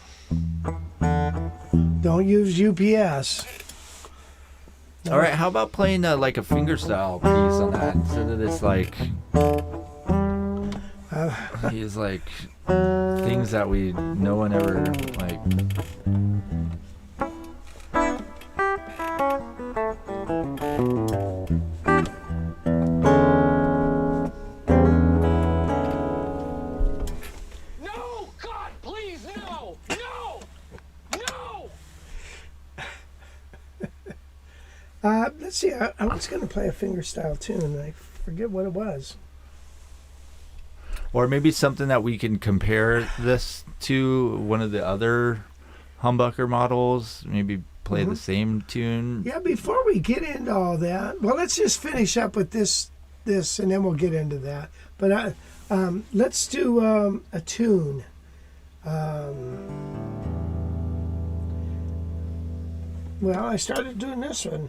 A: Don't use UPS. No.
B: All right, how about playing like a fingerstyle piece on that instead of this like he's like things that no one ever like.
E: No, God, please, no, no, no.
A: Let's see. I was going to play a fingerstyle tune, and I forget what it was.
B: Or maybe something that we can compare this to one of the other humbucker models. Maybe play the same tune.
A: Yeah, before we get into all that, well, let's just finish up with this, and then we'll get into that. But let's do a tune. Well, I started doing this one.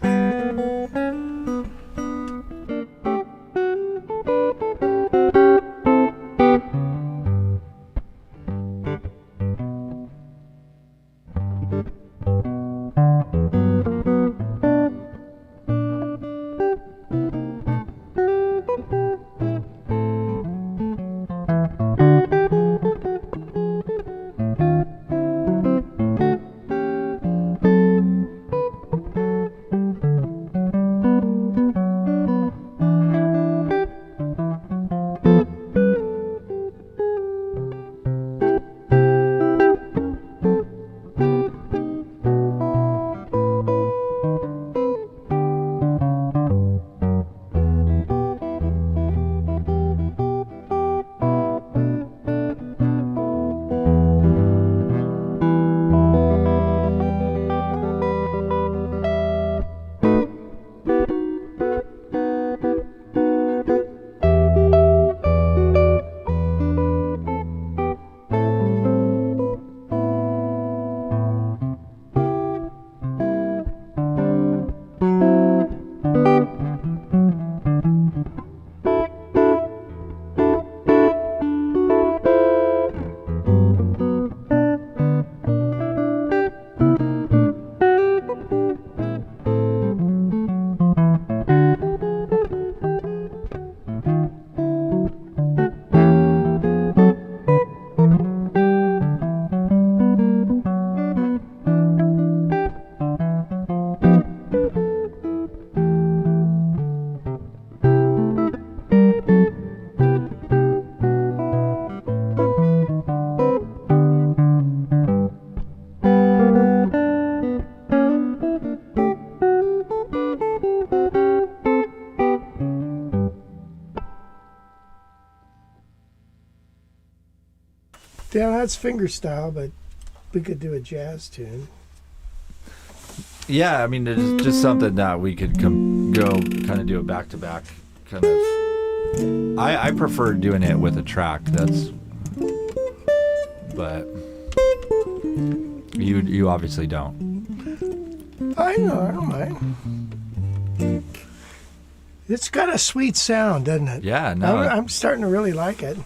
A: Yeah, that's fingerstyle, but we could do a jazz tune.
B: Yeah, I mean, it's just something that we could go kind of do a back-to-back kind of. I prefer doing it with a track. But you obviously don't.
A: I know, I don't mind. It's got a sweet sound, doesn't it?
B: Yeah, no.
A: I'm starting to really like it.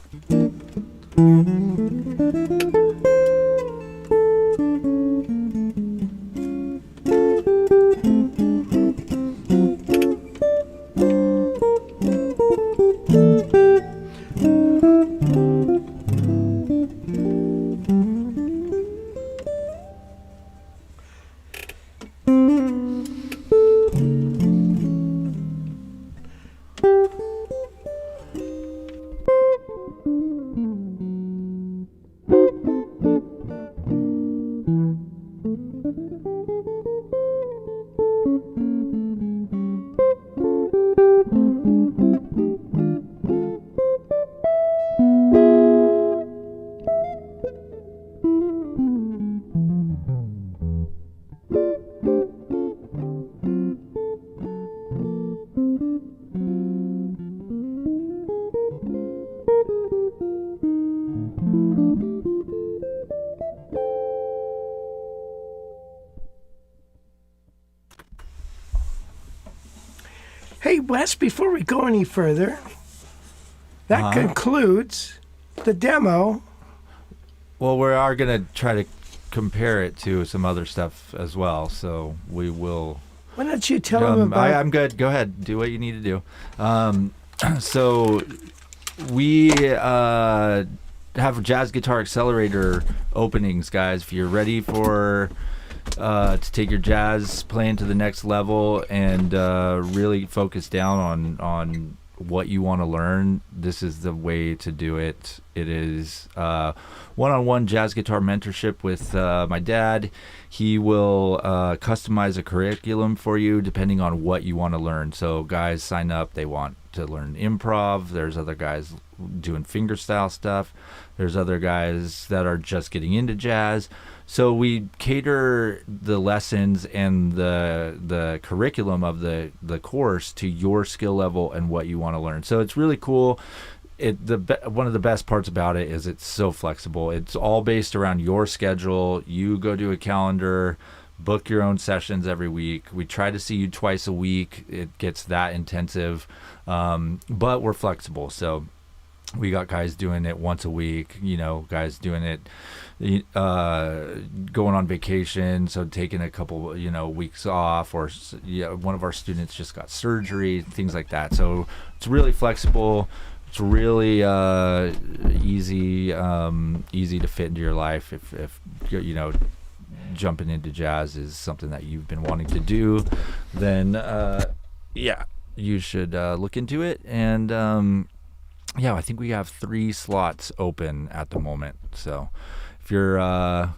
A: Hey, Wes, before we go any further, that concludes the demo.
B: Well, we are going to try to compare it to some other stuff as well, so we will.
A: Why don't you tell them about...
B: I'm good. Go ahead. Do what you need to do. So we have jazz guitar accelerator openings, guys. If you're ready for... to take your jazz playing to the next level and really focus down on what you want to learn, this is the way to do it. It is one-on-one jazz guitar mentorship with my dad. He will customize a curriculum for you depending on what you want to learn. So guys sign up, they want to learn improv. There's other guys doing fingerstyle stuff. There's other guys that are just getting into jazz. So we cater the lessons and the curriculum of the course to your skill level and what you want to learn. So it's really cool. One of the best parts about it is it's so flexible. It's all based around your schedule. You go to a calendar, book your own sessions every week. We try to see you twice a week. It gets that intensive, but we're flexible. So we got guys doing it once a week, guys doing it going on vacation, so taking a couple weeks off, or one of our students just got surgery, things like that. So it's really flexible. It's really easy to fit into your life if you know, jumping into jazz is something that you've been wanting to do, then yeah, you should look into it. And yeah, I think we have 3 slots open at the moment. So if you're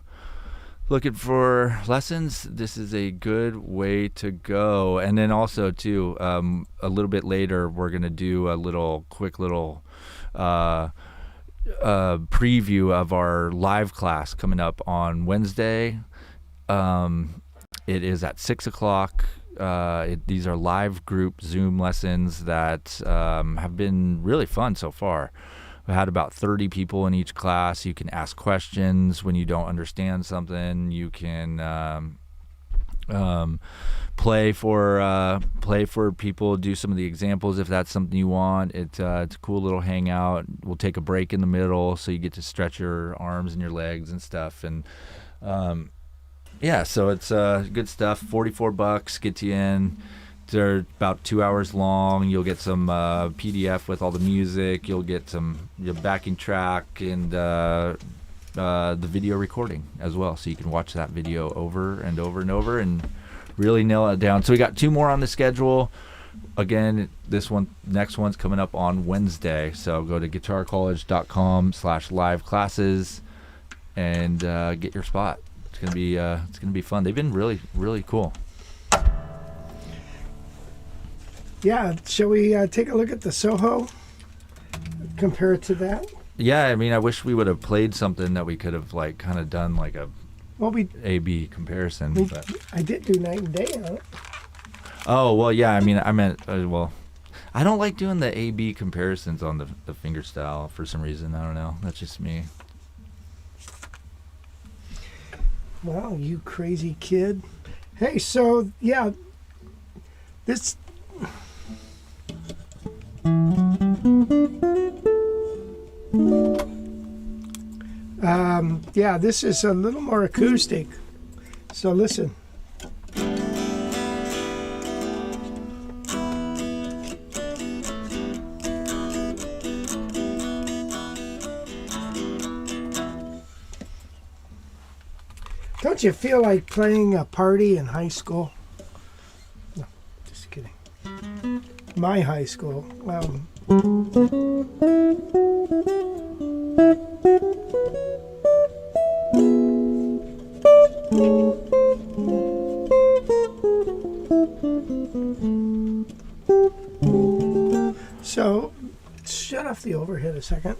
B: looking for lessons, this is a good way to go. And then also too, a little bit later, we're gonna do a quick little preview of our live class coming up on Wednesday. It is at 6 o'clock. These are live group Zoom lessons that have been really fun so far. We had about 30 people in each class. You can ask questions when you don't understand something. You can play for people, do some of the examples if that's something you want. It's a cool little hangout. We'll take a break in the middle so you get to stretch your arms and your legs and stuff. And yeah, so it's good stuff. $44 gets you in. They're about 2 hours long. You'll get some PDF with all the music. You'll get your backing track and the video recording as well, so you can watch that video over and over and over and really nail it down. So we got 2 more on the schedule. Again, next one's coming up on Wednesday. So go to guitarcollege.com/live classes and get your spot. It's gonna be fun. They've been really, really cool.
A: Yeah, shall we take a look at the Soho? Compare it to that?
B: Yeah, I mean, I wish we would have played something that we could have like kind of done like a A/B comparison. But.
A: I did do night and day on it.
B: Oh well, yeah. I mean, I meant well, I don't like doing the A/B comparisons on the fingerstyle for some reason. I don't know. That's just me.
A: Wow, you crazy kid. Hey, so yeah, this. Yeah, this is a little more acoustic. So listen. Don't you feel like playing a party in high school? No, just kidding. My high school. So, shut off the overhead a second.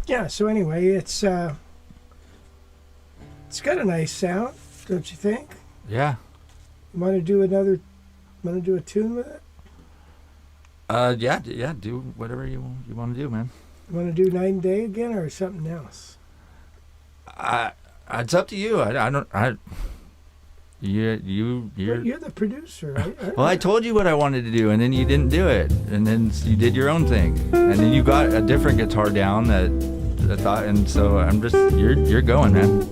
A: Yeah, so anyway, it's got a nice sound, don't you think?
B: Yeah.
A: Want to do a tune with it?
B: Yeah, do whatever you want to do, man.
A: You want to do Night and Day again or something else?
B: It's up to you. You're
A: the producer, right?
B: Well, I told you what I wanted to do, and then you didn't do it, and then you did your own thing, and then you got a different guitar down that I thought, and so I'm just you're going, man.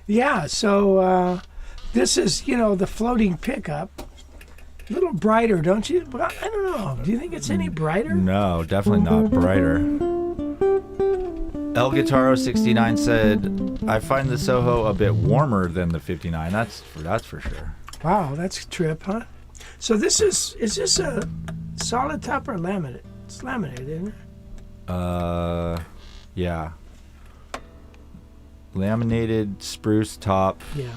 A: Yeah, so this is, the floating pickup. A little brighter, don't you? But I don't know. Do you think it's any brighter?
B: No, definitely not brighter. El Guitarro 69 said, I find the Soho a bit warmer than the 59. That's for sure.
A: Wow, that's a trip, huh? So is this a solid top or laminate? It's laminated, isn't it?
B: Yeah. Laminated spruce top.
A: Yeah.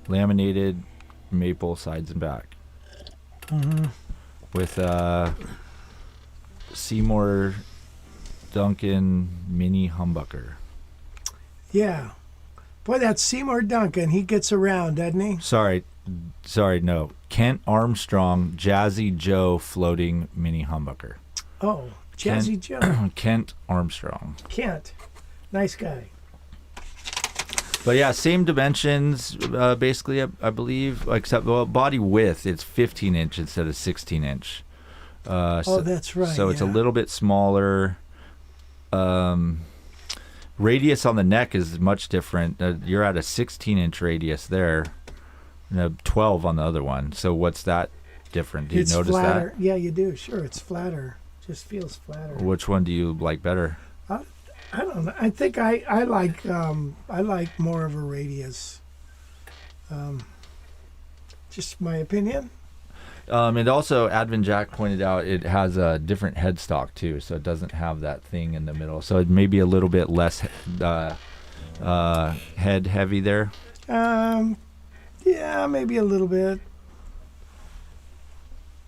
B: Laminated maple sides and back.
A: Mm-hmm.
B: With Seymour Duncan mini humbucker.
A: Yeah. Boy, that Seymour Duncan, he gets around, doesn't he?
B: Sorry, no. Kent Armstrong Jazzy Joe floating mini humbucker.
A: Oh, Jazzy Joe.
B: Kent Armstrong.
A: Kent. Nice guy.
B: But yeah, same dimensions, basically, I believe, except body width, it's 15 inch instead of 16 inch.
A: That's right.
B: So it's a little bit smaller. Radius on the neck is much different. You're at a 16 inch radius there, and a 12 on the other one. So what's that different? Do you notice
A: flatter.
B: that?
A: Yeah, you do. Sure, it's flatter. Just feels flatter.
B: Which one do you like better?
A: I don't know. I think I like more of a radius. Just my opinion.
B: And also, Advin Jack pointed out it has a different headstock too, so it doesn't have that thing in the middle. So it may be a little bit less head heavy there.
A: Yeah, maybe a little bit.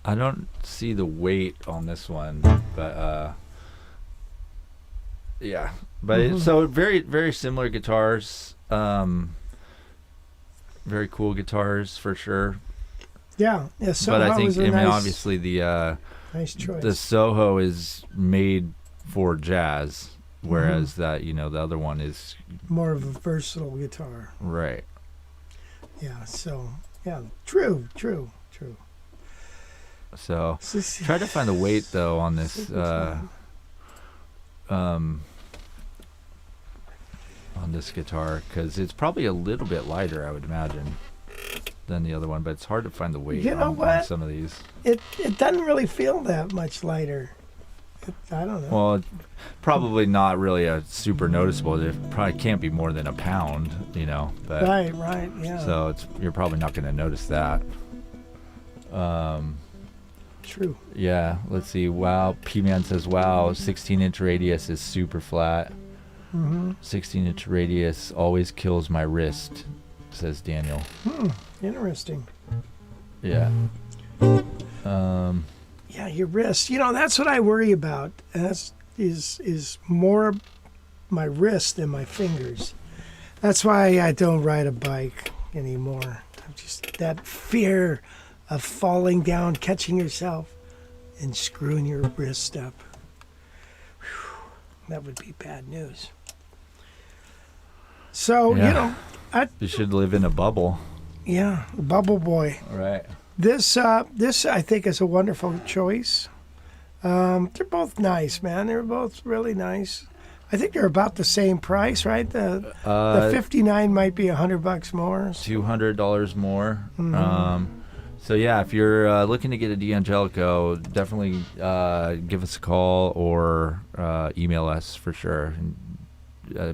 B: I don't see the weight on this one, but yeah. But so very, very similar guitars. Very cool guitars for sure.
A: Yeah. So
B: but I think, obviously the
A: nice choice.
B: The Soho is made for jazz, whereas that the other one is
A: more of a versatile guitar.
B: Right.
A: Yeah. So yeah, true.
B: So try to find the weight though on this on this guitar, because it's probably a little bit lighter, I would imagine, than the other one, but it's hard to find the weight on some of these.
A: It doesn't really feel that much lighter. I don't know.
B: Well, probably not really a super noticeable. It probably can't be more than a pound, But,
A: right, yeah.
B: So you're probably not going to notice that.
A: True.
B: Yeah, let's see. Wow, P-Man says, wow, 16-inch radius is super flat. 16-inch radius always kills my wrist, says Daniel.
A: Interesting.
B: Yeah.
A: Yeah, your wrist. You know, that's what I worry about. And is more my wrist than my fingers. That's why I don't ride a bike anymore. I'm just that fear of falling down, catching yourself, and screwing your wrist up. Whew, that would be bad news. So,
B: Yeah.
A: you know,
B: You should live in a bubble.
A: yeah, Bubble Boy.
B: Right.
A: This I think is a wonderful choice. They're both nice, man. They're both really nice. I think they're about the same price, right? The 59 might be $100 more.
B: $200 more. So yeah, if you're looking to get a D'Angelico, definitely give us a call or email us for sure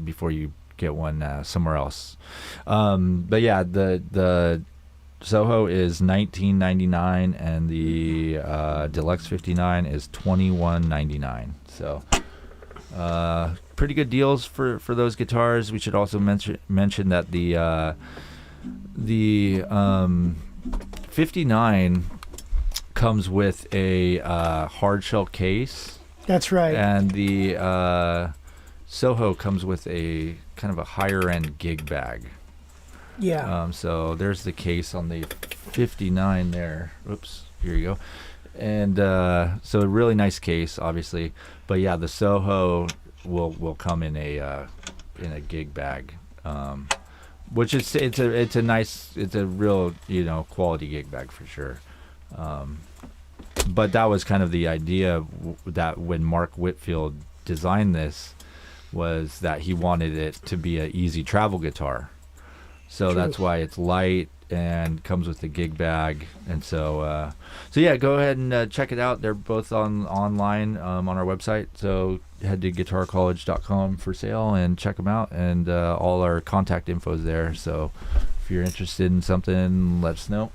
B: before you get one somewhere else. But yeah, the Soho is $19.99 and the Deluxe 59 is $21.99. So pretty good deals for those guitars. We should also mention that the 59 comes with a hard shell case.
A: That's right.
B: And the Soho comes with a kind of a higher end gig bag.
A: Yeah.
B: So there's the case on the 59 there. Oops, here you go. And so a really nice case, obviously. But yeah, the Soho will come in a gig bag, which is it's a real quality gig bag for sure. But that was kind of the idea that when Mark Whitfield designed this was that he wanted it to be an easy travel guitar. So that's why it's light and comes with the gig bag. And so yeah, go ahead and check it out. They're both online on our website. So head to guitarcollege.com for sale and check them out. And all our contact info is there. So if you're interested in something, let us know.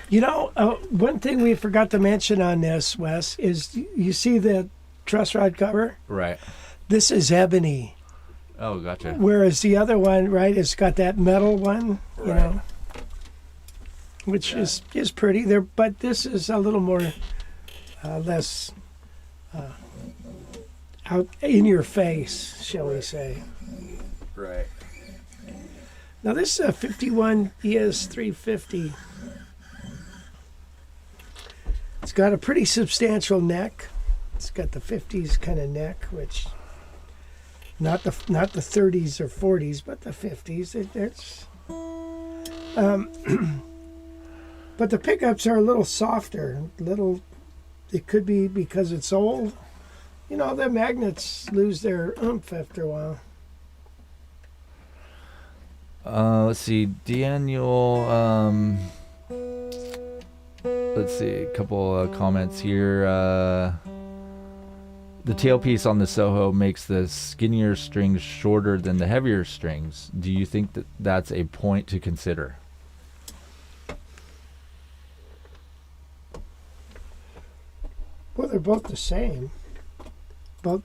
A: You know, one thing we forgot to mention on this, Wes, is you see the truss rod cover?
B: Right.
A: This is ebony.
B: Oh, gotcha.
A: Whereas the other one, right, it's got that metal one, you
B: Right.
A: know, which is pretty there. But this is a little more, less out in your face, shall we say.
B: Right.
A: Now, this is a 51 ES-350. It's got a pretty substantial neck. It's got the 50s kind of neck, which not the 30s or 40s, but the 50s. But the pickups are a little softer. It could be because it's old. You know, the magnets lose their oomph after a while.
B: Let's see, Daniel. Let's see, a couple comments here. The tailpiece on the Soho makes the skinnier strings shorter than the heavier strings. Do you think that that's a point to consider?
A: Well, they're both the same. But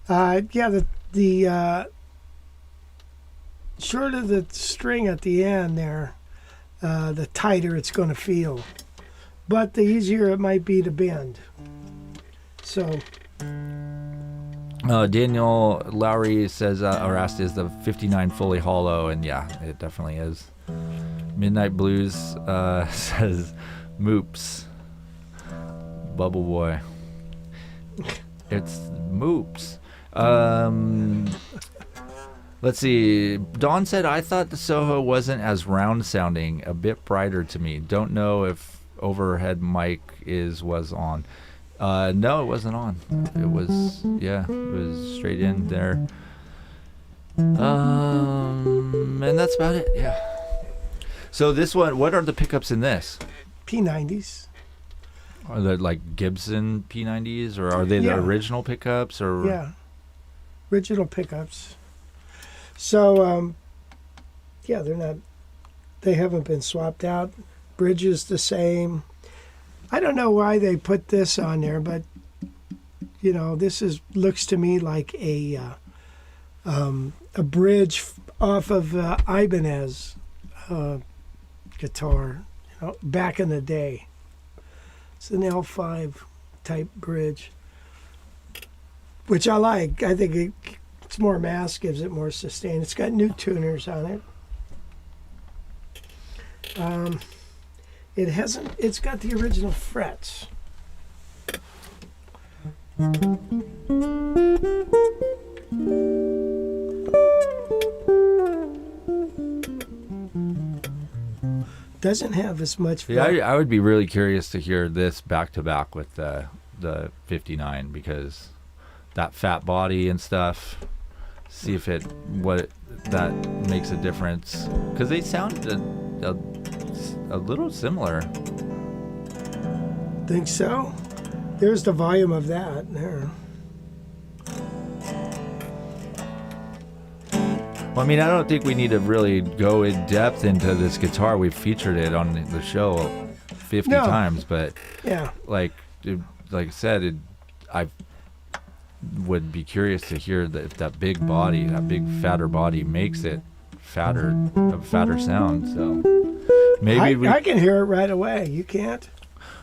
A: yeah, the shorter the string at the end there, the tighter it's going to feel. But the easier it might be to bend. So
B: Daniel Lowry says, or asked, is the 59 fully hollow? And yeah, it definitely is. Midnight Blues says, moops. Bubble Boy. It's moops. Let's see. Dawn said, I thought the Soho wasn't as round sounding, a bit brighter to me. Don't know if overhead mic was on. No, it wasn't on. It was straight in there. And that's about it. Yeah. So this one, what are the pickups in this?
A: P90s.
B: Are they like Gibson P90s, or are they the original pickups? Or
A: yeah, original pickups. So yeah, they haven't been swapped out. Bridge is the same. I don't know why they put this on there, but you know, looks to me like a bridge off of Ibanez guitar, you know, back in the day. It's an L5 type bridge, which I like. I think it's more mass, gives it more sustain. It's got new tuners on it. It's got the original frets. Doesn't have as much.
B: Yeah, I would be really curious to hear this back to back with the 59, because that fat body and stuff. See if that makes a difference, because they sound a little similar.
A: Think so? There's the volume of that there.
B: Well, I mean, I don't think we need to really go in depth into this guitar. We've featured it on the show 50 times, but
A: yeah,
B: like I said, I would be curious to hear that big body, that big fatter body, makes it a fatter sound. So maybe
A: I can hear it right away. You can't.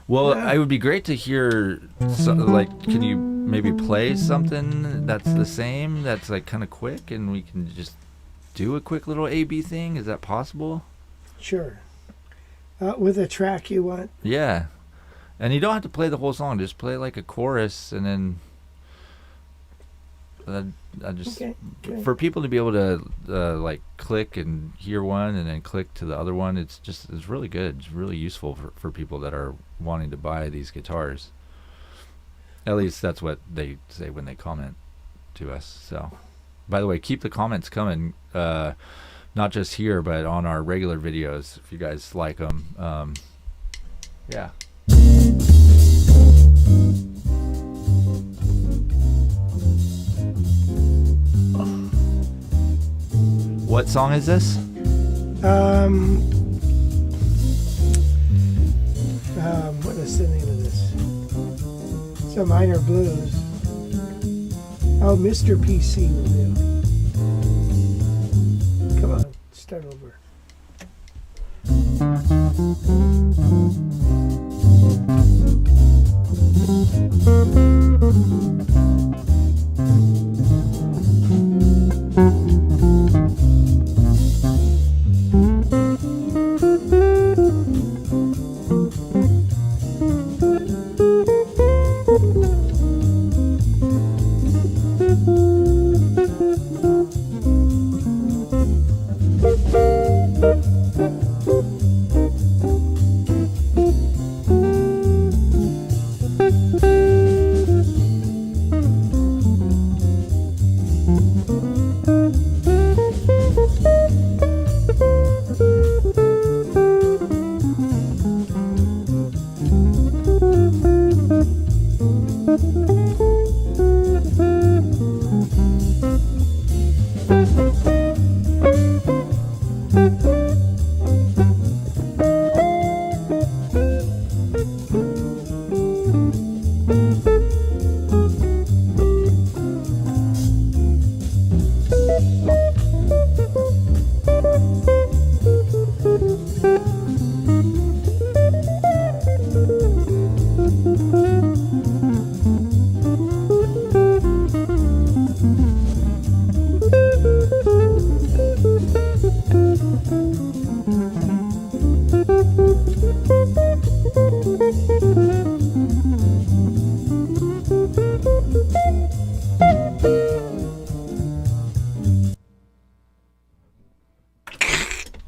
B: Well, it would be great to hear. Can you maybe play something that's the same, that's like kind of quick, and we can just do a quick little A/B thing? Is that possible?
A: Sure. With a track you want?
B: Yeah. And you don't have to play the whole song. Just play like a chorus, and then I just
A: Okay.
B: for people to be able to like click and hear one and then click to the other one. It's really good. It's really useful for people that are wanting to buy these guitars. At least that's what they say when they comment to us. So, by the way, keep the comments coming. Not just here, but on our regular videos, if you guys like them. Yeah. What song is this?
A: What is the name of this? It's a minor blues. Oh, Mr. PC will do. Come on, start over.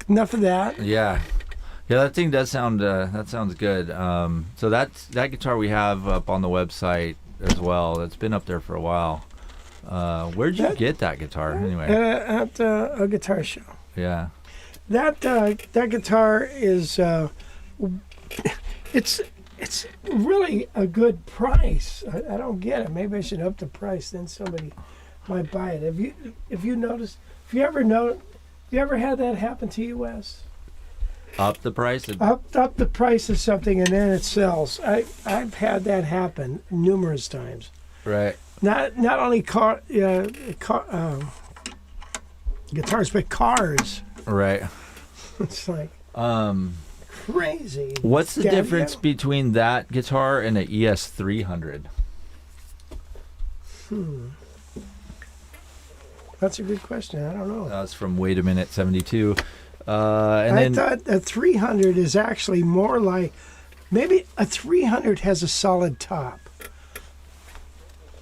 A: Enough of that.
B: Yeah, that thing does sound. That sounds good. So that guitar we have up on the website as well. That's been up there for a while. Where'd you get that guitar anyway?
A: At a guitar show.
B: Yeah.
A: That guitar is it's really a good price. I don't get it. Maybe I should up the price, then somebody might buy it. Have you noticed? Have you ever had that happen to you, Wes?
B: Up the price?
A: Up the price of something and then it sells. I've had that happen numerous times.
B: Right.
A: Not only guitars, but cars.
B: Right.
A: It's like crazy.
B: What's the
A: Daddy,
B: difference between that guitar and an ES-300?
A: That's a good question. I don't know.
B: That's from Wait a Minute 72.
A: I thought a 300 is actually more like, maybe a 300 has a solid top.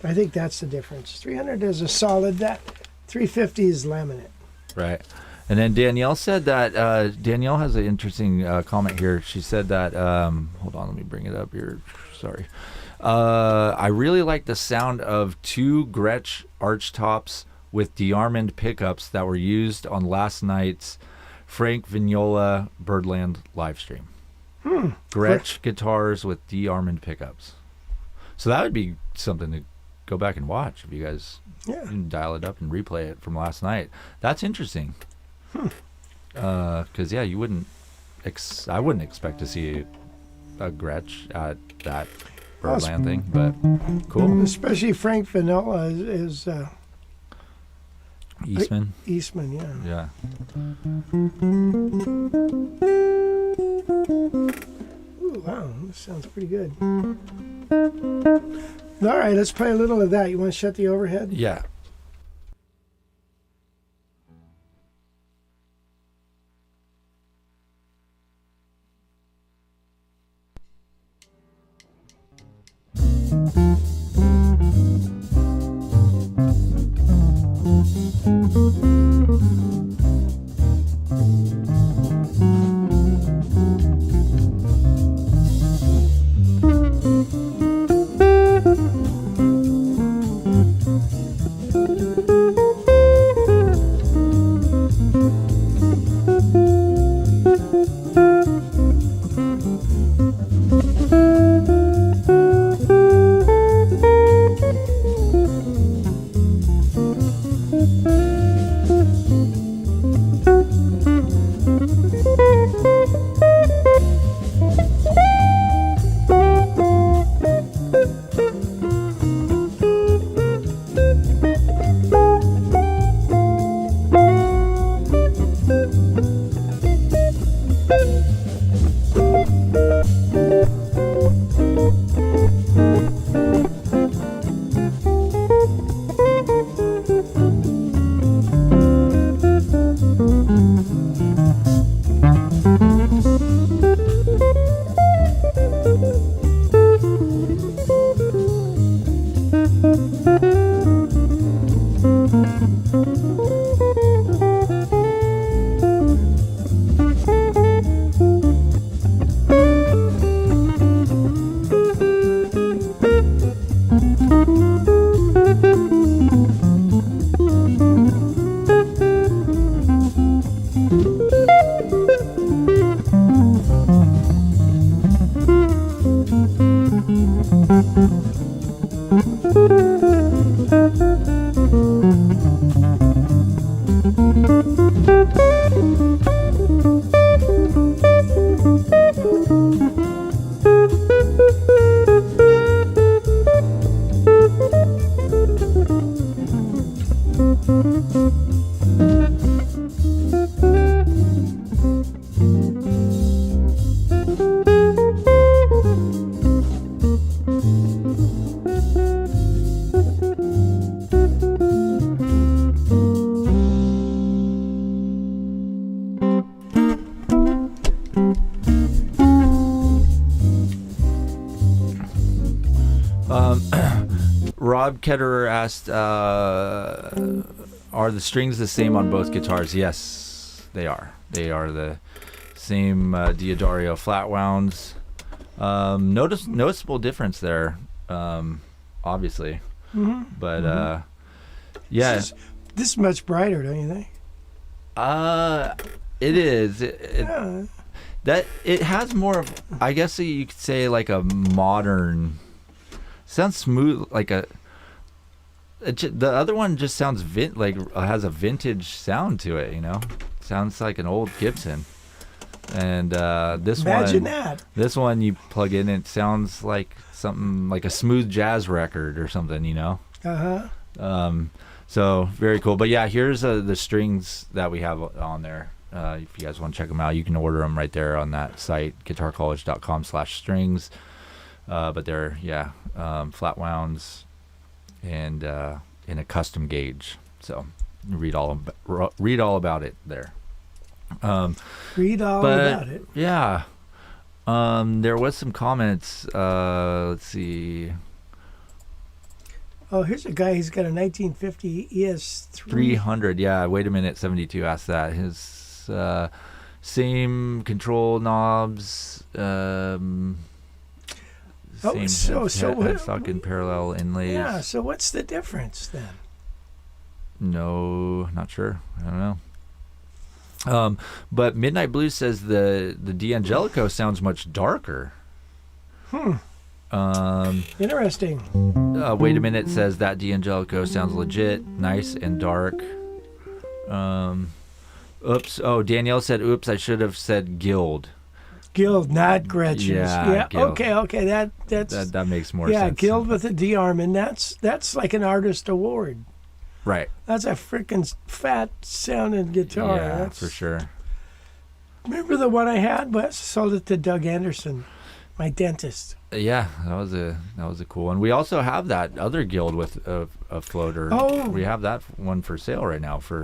A: I think that's the difference. 300 is a solid, that 350 is laminate.
B: Right. And then Danielle said that, Danielle has an interesting comment here. She said that, hold on, let me bring it up here. Sorry. I really like the sound of 2 Gretsch archtops with de-armond pickups that were used on last night's Frank Vignola Birdland live stream. Gretsch guitars with de-armond pickups. So that would be something to go back and watch if you guys can dial it up and replay it from last night. That's interesting. Because you wouldn't. I wouldn't expect to see a Gretsch at that Birdland thing, but cool.
A: Especially Frank Vanilla is
B: Eastman.
A: Eastman, yeah.
B: Yeah.
A: Ooh, wow, this sounds pretty good. All right, let's play a little of that. You want to shut the overhead?
B: Yeah. Rob Ketterer asked, are the strings the same on both guitars? Yes, they are. They are the same D'Addario flat wounds. Noticeable difference there, obviously. But yeah,
A: This is much brighter, don't you think?
B: it is.
A: Yeah.
B: That it has more of, I guess you could say, like a modern. Sounds smooth, like the other one just sounds has a vintage sound to it, you know. Sounds like an old Gibson. And
A: Imagine that.
B: This one you plug in, it sounds like something like a smooth jazz record or something, you know.
A: Uh-huh.
B: So very cool. But yeah, here's the strings that we have on there. If you guys want to check them out, you can order them right there on that site, guitarcollege.com/strings. But they're flat wounds and in a custom gauge. So read all about it there.
A: Read all about it.
B: Yeah. There was some comments. Let's see.
A: Oh, here's a guy. He's got a 1950
B: ES-300. Yeah. Wait a minute. 72 asked that. His same control knobs. Same headstock and parallel inlays.
A: Yeah. So what's the difference then?
B: No, not sure. I don't know. But Midnight Blues says the D'Angelico sounds much darker.
A: Interesting.
B: Wait a minute says that D'Angelico sounds legit, nice and dark. Oops. Oh, Danielle said, oops, I should have said Guild.
A: Guild, not Gretschen's.
B: Yeah. Guild.
A: Okay. That
B: makes more sense.
A: Yeah, Guild with a D arm, and that's like an artist award.
B: Right.
A: That's a freaking fat sounding guitar.
B: Yeah, that's for sure.
A: Remember the one I had? But I sold it to Doug Anderson, my dentist.
B: Yeah, that was a cool one. We also have that other Guild with a floater.
A: Oh.
B: We have that one for sale right now for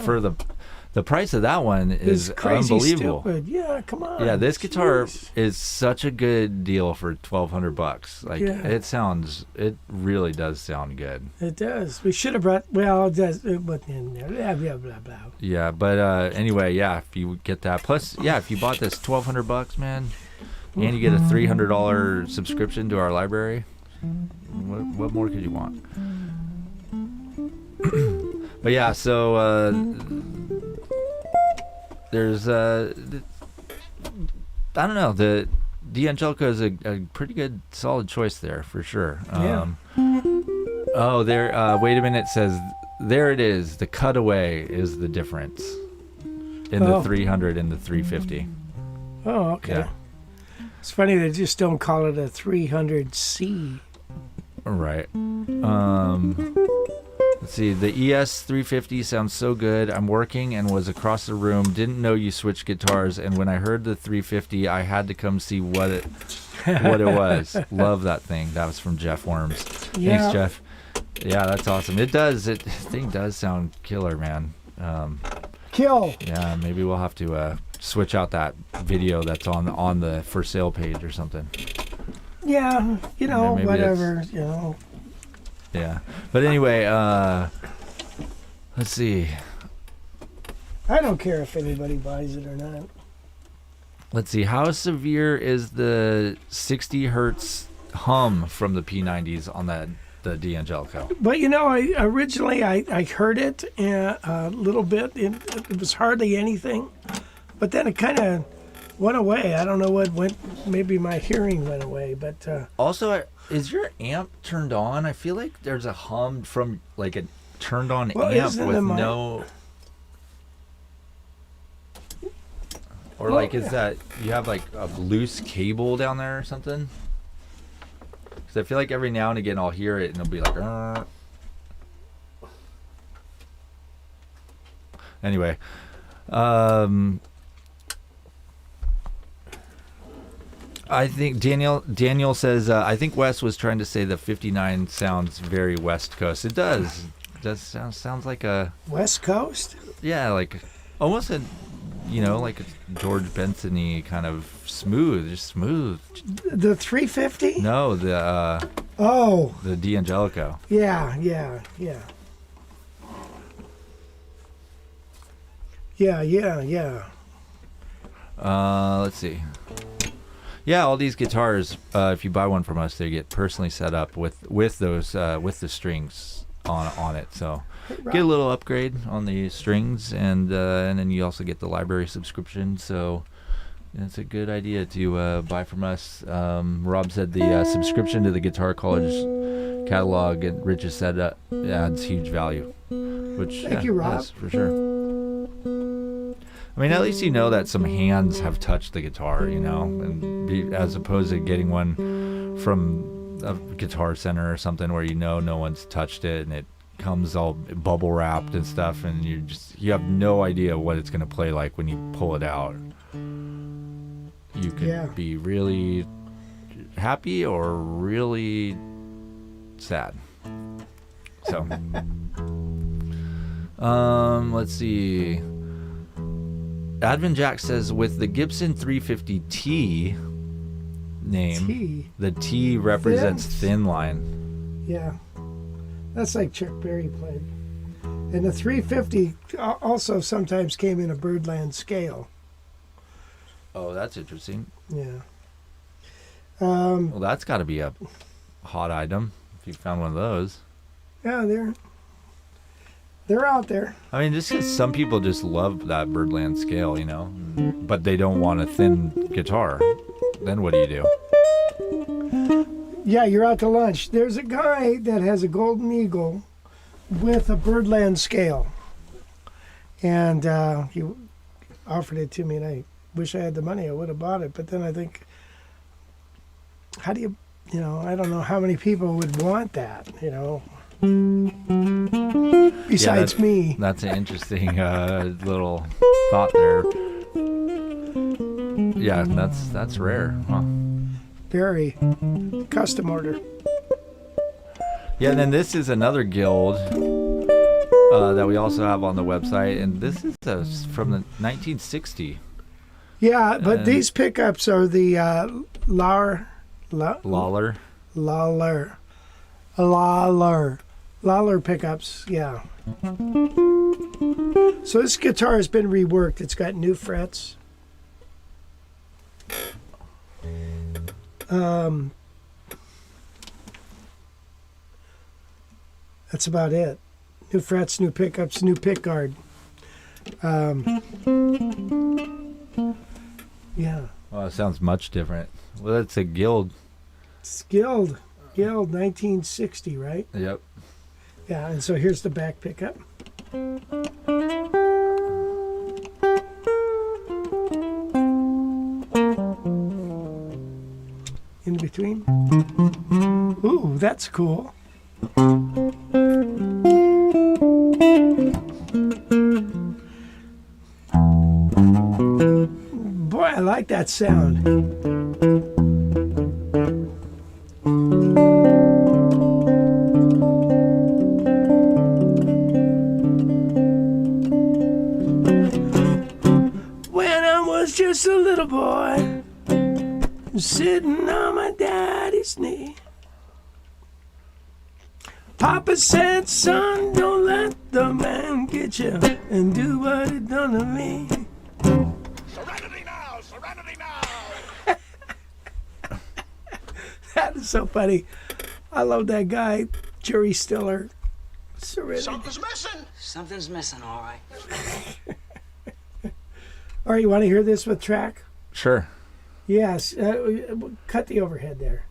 B: for the price of that one is
A: crazy
B: unbelievable.
A: Stupid. Yeah, come on.
B: Yeah, this guitar
A: Jeez.
B: is such a good deal for $1,200. Like it really does sound good.
A: It does. We should have brought. Well, it does. But blah blah blah.
B: Yeah, but anyway, yeah, if you get that, plus, yeah, if you bought this $1,200, man, and you get a $300 subscription to our library, what more could you want? But yeah, so there's I don't know, the D'Angelico is a pretty good solid choice there for sure. Oh, there. Wait a minute. Says there it is. The cutaway is the difference in the 300 and the 350.
A: Oh, okay.
B: Yeah.
A: It's funny they just don't call it a 300C.
B: Right. Let's see. The ES-350 sounds so good. I'm working and was across the room. Didn't know you switched guitars. And when I heard the 350, I had to come see what it was. Love that thing. That was from Jeff Worms.
A: Yeah.
B: Thanks, Jeff. Yeah, that's awesome. It does. It thing does sound killer, man.
A: Kill.
B: Yeah, maybe we'll have to switch out that video that's on the for sale page or something.
A: Yeah,
B: Maybe
A: whatever,
B: Yeah, but anyway, let's see.
A: I don't care if anybody buys it or not.
B: Let's see. How severe is the 60 hertz hum from the P90s on the D'Angelico?
A: But I originally heard it a little bit. It was hardly anything, but then it kind of went away. I don't know what went. Maybe my hearing went away. But
B: also, is your amp turned on? I feel like there's a hum from like a turned on amp with no. Or is that you have like a loose cable down there or something? Because I feel like every now and again I'll hear it and it'll be like. Anyway, I think Daniel says I think Wes was trying to say the 59 sounds very West Coast. It does. It does sounds like a
A: West Coast.
B: Yeah, like almost a like a George Benson-y kind of smooth, just smooth.
A: The 350?
B: No, the the D'Angelico.
A: Yeah.
B: Let's see. Yeah, all these guitars, if you buy one from us, they get personally set up with those with the strings on it. So get a little upgrade on the strings, and then you also get the library subscription. So it's a good idea to buy from us. Rob said the subscription to the Guitar College catalog, and Rich has said adds huge value, which
A: Thank you, Rob.
B: Yes, for sure. I mean, at least you know that some hands have touched the guitar, and as opposed to getting one from a Guitar Center or something where no one's touched it, and it comes all bubble wrapped and stuff, and you have no idea what it's going to play like when you pull it out. You could be really happy or really sad. So, let's see. Advent Jack says with the Gibson 350T name, the T represents thin line.
A: Yeah, that's like Chuck Berry played. And the 350 also sometimes came in a Birdland scale.
B: Oh, that's interesting.
A: Yeah.
B: Well, that's got to be a hot item if you found one of those.
A: Yeah, they're out there.
B: I mean, just 'cause some people just love that Birdland scale, you know, but they don't want a thin guitar. Then what do you do?
A: Yeah, you're out to lunch. There's a guy that has a Golden Eagle with a Birdland scale. And he offered it to me, and I wish I had the money. I would have bought it. But then I think, how do you I don't know how many people would want that, besides me.
B: That's an interesting little thought there. Yeah, that's rare, huh?
A: Very custom order.
B: Yeah, and then this is another guild that we also have on the website, and this is from the 1960.
A: Yeah, but these pickups are the Lawler pickups, yeah. So this guitar has been reworked. It's got new frets. That's about it. New frets, new pickups, new pick guard. Yeah.
B: Well, it sounds much different. Well, that's a guild.
A: Guild 1960, right?
B: Yep.
A: Yeah, and so here's the back pickup. In between. Ooh, that's cool. Boy, I like that sound. When I was just a little boy, sitting on my daddy's knee, Papa said, son, don't let the man get you and do what he done to me.
E: Serenity now! Serenity now!
A: That is so funny. I love that guy, Jerry Stiller. Serenity.
E: Something's missing!
F: Something's missing, all right.
A: All right, you want to hear this with track?
B: Sure.
A: Yes. Cut the overhead there.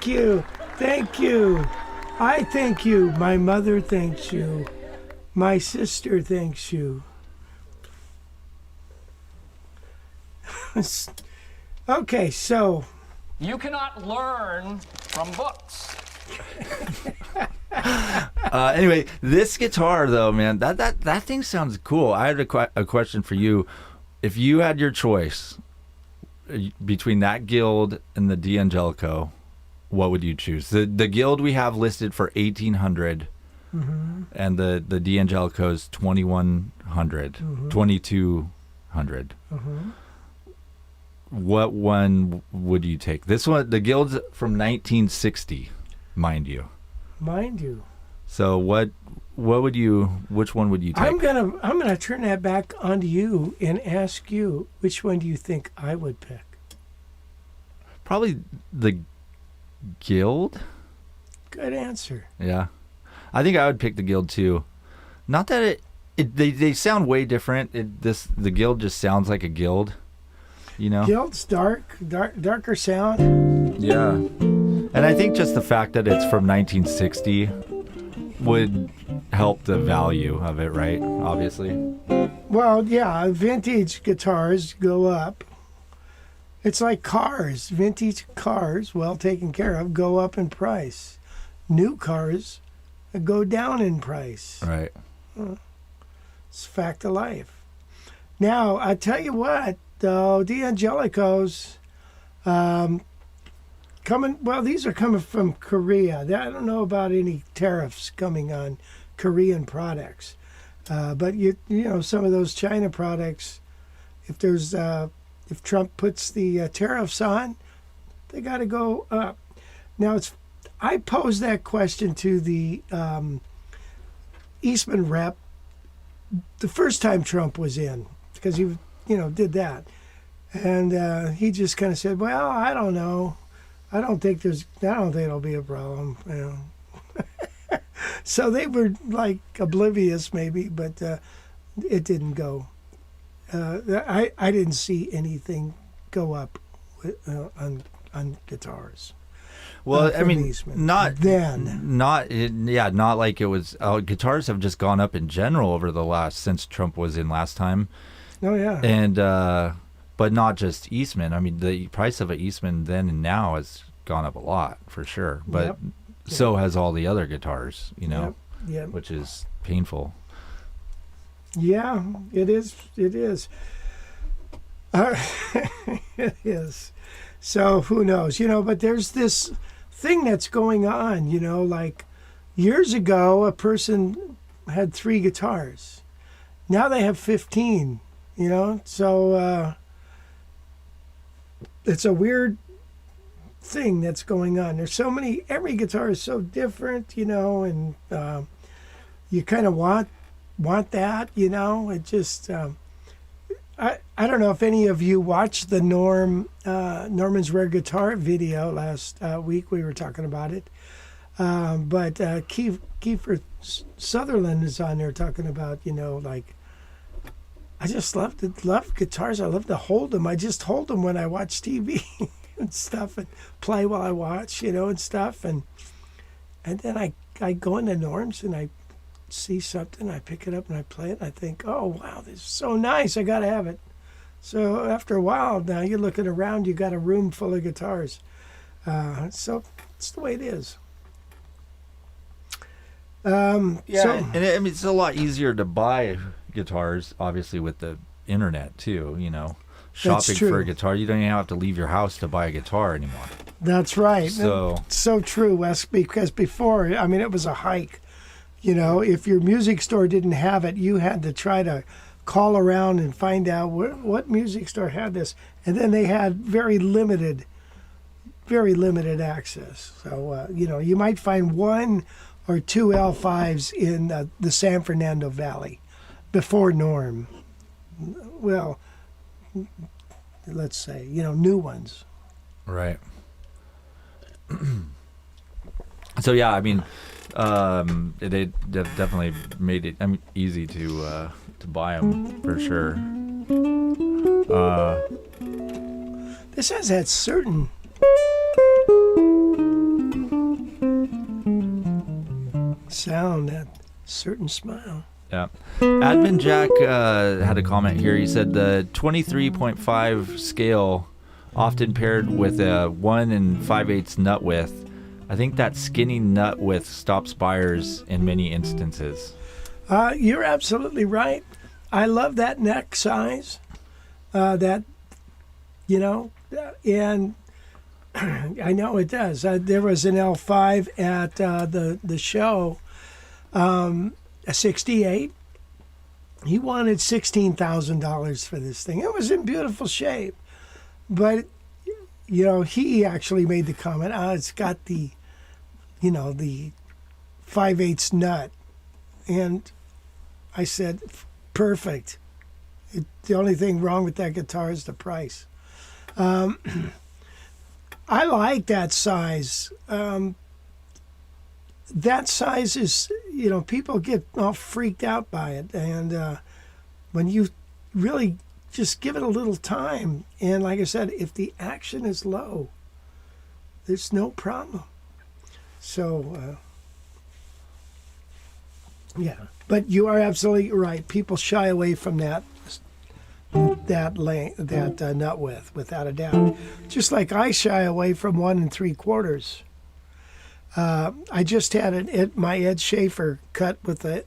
A: Thank you. Thank you. I thank you. My mother thanks you. My sister thanks you. Okay, so.
F: You cannot learn from books.
B: Anyway, this guitar though, man, that thing sounds cool. I had a question for you. If you had your choice between that Guild and the D'Angelico, what would you choose? The Guild we have listed for $1,800, and the D'Angelico's $2,100, $2,200. What one would you take? This one, the Guild's from 1960, mind you.
A: Mind you.
B: So what would you? Which one would you take?
A: I'm gonna turn that back onto you and ask you, which one do you think I would pick?
B: Probably the Guild.
A: Good answer.
B: Yeah, I think I would pick the Guild too. Not that they sound way different. The Guild just sounds like a Guild, you know.
A: Guild's darker sound.
B: Yeah, and I think just the fact that it's from 1960 would help the value of it, right? Obviously.
A: Well, yeah, vintage guitars go up. It's like cars. Vintage cars, well taken care of, go up in price. New cars go down in price.
B: Right.
A: It's a fact of life. Now, I tell you what, though, D'Angelico's these are coming from Korea. I don't know about any tariffs coming on Korean products. But you know, some of those China products, if Trump puts the tariffs on, they got to go up. Now, I posed that question to the Eastman rep the first time Trump was in, because he, did that. And he just kind of said, well, I don't know. I don't think it'll be a problem. So they were like oblivious maybe, but it didn't go. I didn't see anything go up on guitars.
B: Well, I mean,
A: Eastman.
B: not like it was. Guitars have just gone up in general since Trump was in last time.
A: Oh yeah.
B: And but not just Eastman. I mean, the price of an Eastman then and now has gone up a lot for sure. But so has all the other guitars,
A: Yep.
B: which is painful.
A: Yeah, it is. It is. It is. So who knows? But there's this thing that's going on. Like years ago, a person had 3 guitars. Now they have 15. So it's a weird thing that's going on. There's so many. Every guitar is so different. And you kind of want that. It just. I don't know if any of you watched the Norman's Rare Guitar video last week. We were talking about it. But Kiefer Sutherland is on there talking about, like, I just love guitars. I love to hold them. I just hold them when I watch TV and stuff and play while I watch, and stuff. And then I go into Norm's and I see something, I pick it up and I play it, and I think, oh wow, this is so nice, I gotta have it. So after a while, now you're looking around, you got a room full of guitars. So it's the way it is.
B: And it's a lot easier to buy guitars, obviously, with the internet too. Shopping for a guitar, you don't even have to leave your house to buy a guitar anymore.
A: That's right.
B: So
A: true, Wes, because before, it was a hike. If your music store didn't have it, you had to try to call around and find out what music store had this. And then they had very limited access. So, you might find 1 or 2 L5s in the San Fernando Valley before Norm. Well, let's say, new ones.
B: Right. So, yeah, they definitely made it easy to buy them for sure.
A: This has that certain sound, that certain smile.
B: Yeah. Admin Jack had a comment here. He said the 23.5 scale, often paired with a 1 5/8 nut width. I think that skinny nut width stops buyers in many instances.
A: You're absolutely right. I love that neck size. And I know it does. There was an L5 at the show, a 68. He wanted $16,000 for this thing. It was in beautiful shape. But, he actually made the comment, it's got the 5/8 nut. And I said, perfect. The only thing wrong with that guitar is the price. I like that size. That size is, people get all freaked out by it. And when you really just give it a little time, and like I said, if the action is low, there's no problem. So, yeah. But you are absolutely right. People shy away from that nut width, without a doubt. Just like I shy away from 1 3/4. I just had my Ed Schaefer cut with a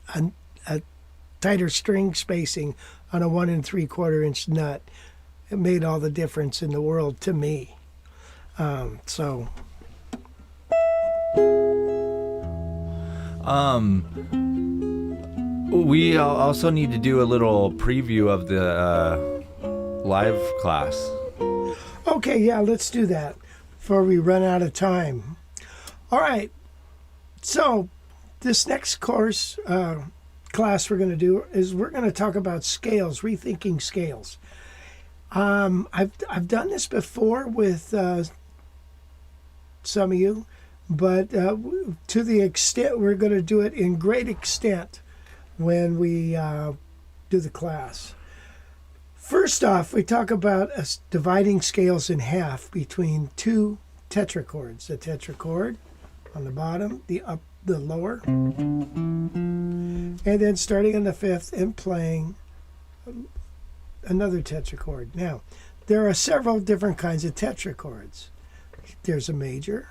A: tighter string spacing on a 1 3/4 inch nut. It made all the difference in the world to me.
B: We also need to do a little preview of the live class.
A: Okay, yeah, let's do that before we run out of time. All right. So this next class we're going to do is we're going to talk about scales, rethinking scales. I've done this before with some of you, but to the extent we're going to do it in great extent when we do the class. First off, we talk about dividing scales in half between two Tetra chords. The Tetra chord on the bottom, the lower, and then starting on the fifth and playing another Tetra chord. Now, there are several different kinds of Tetra chords. There's a major,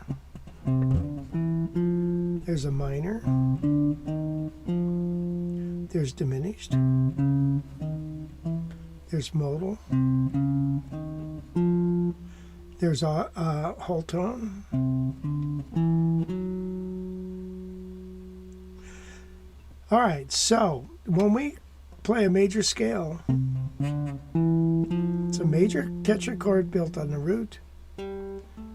A: there's a minor, there's diminished, there's modal, there's a whole tone. All right, so when we play a major scale, it's a major Tetra chord built on the root,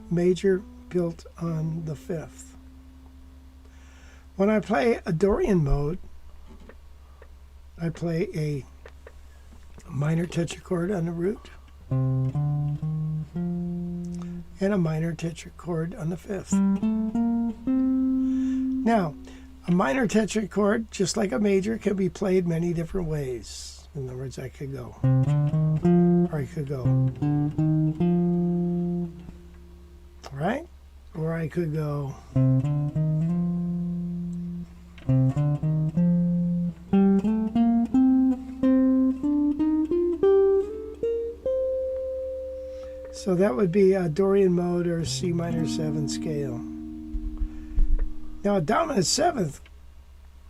A: major built on the fifth. When I play a Dorian mode, I play a minor Tetra chord on the root and a minor Tetra chord on the fifth. Now, a minor Tetra chord, just like a major, can be played many different ways. In other words, I could go, or I could go, right? Or I could go, so that would be a Dorian mode or a C minor 7 scale. Now, a dominant 7th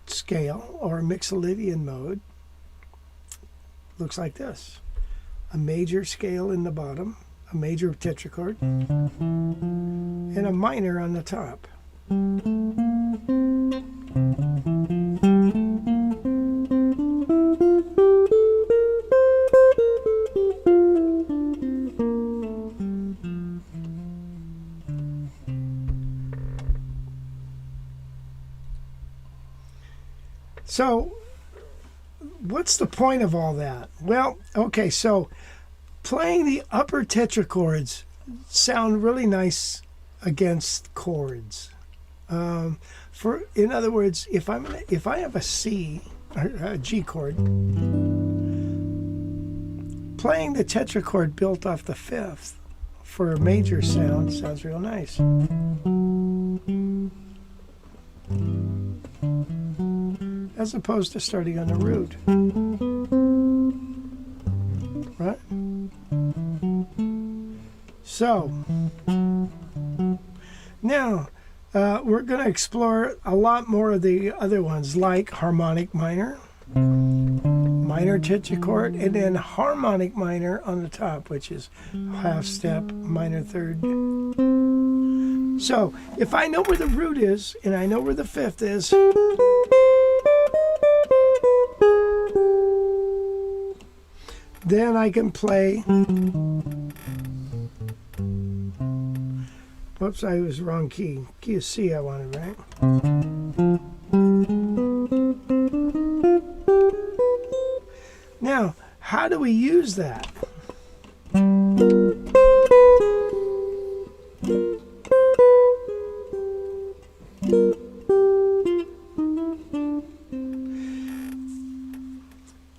A: scale or a Mixolydian mode looks like this. A major scale in the bottom, a major Tetra chord, and a minor on the top. So, what's the point of all that? Well, okay, so playing the upper Tetra chords sound really nice against chords. In other words, if I have a C or a G chord, playing the Tetra chord built off the fifth for a major sounds real nice. as opposed to starting on the root. Right? So, now we're going to explore a lot more of the other ones, like harmonic minor, minor tetrachord, and then harmonic minor on the top, which is half step, minor third. So, if I know where the root is, and I know where the fifth is, then I can play. Whoops, I was wrong key. Key is C I wanted, right? Now, how do we use that?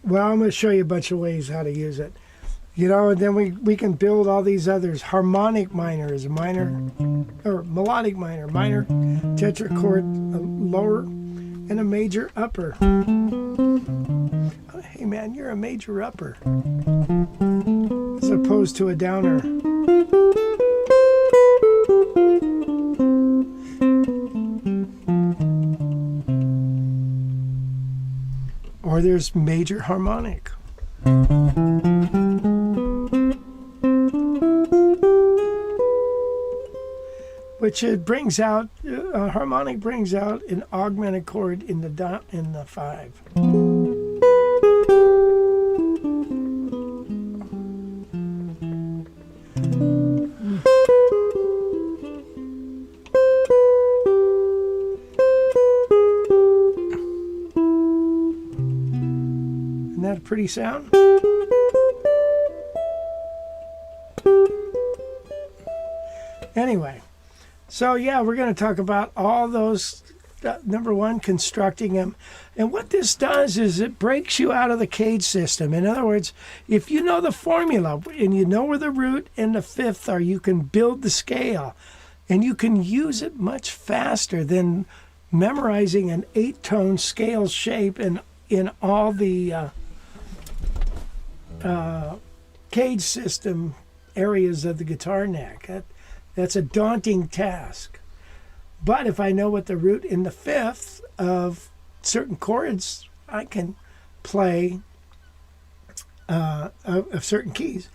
A: Well, I'm going to show you a bunch of ways how to use it. You know, and then we can build all these others. Harmonic minor is a minor, or melodic minor, minor tetrachord, a lower, and a major upper. Oh, hey man, you're a major upper, as opposed to a downer. Or there's major harmonic. Which it brings out, harmonic brings out an augmented chord in the 5. Isn't that a pretty sound? Anyway. So yeah, we're going to talk about all those, number one, constructing them. And what this does is it breaks you out of the cage system. In other words, if you know the formula and you know where the root and the fifth are, you can build the scale. And you can use it much faster than memorizing an 8-tone scale shape in all the cage system areas of the guitar neck. That's a daunting task. But if I know what the root and the fifth of certain chords, I can play of certain keys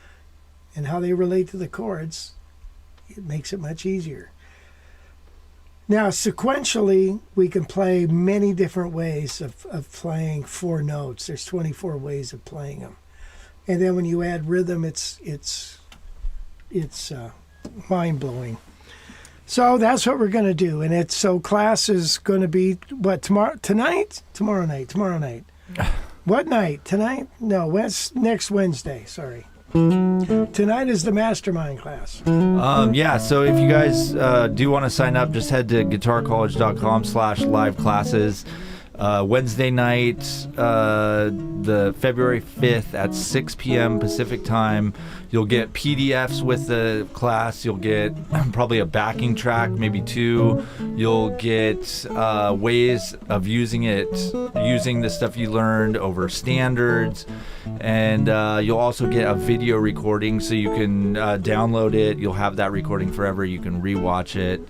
A: and how they relate to the chords. It makes it much easier. Now, sequentially, we can play many different ways of playing 4 notes. There's 24 ways of playing them. And then when you add rhythm, it's mind-blowing. So that's what we're going to do. And so class is going to be, what, tomorrow night. What night? Tonight? No, next Wednesday, sorry. Tonight is the mastermind class.
B: Yeah, so if you guys do want to sign up, just head to guitarcollege.com/live classes. Wednesday night, the February 5th at 6 p.m. Pacific time. You'll get PDFs with the class. You'll get probably a backing track, maybe 2. You'll get ways of using the stuff you learned over standards. And you'll also get a video recording so you can download it. You'll have that recording forever. You can rewatch it.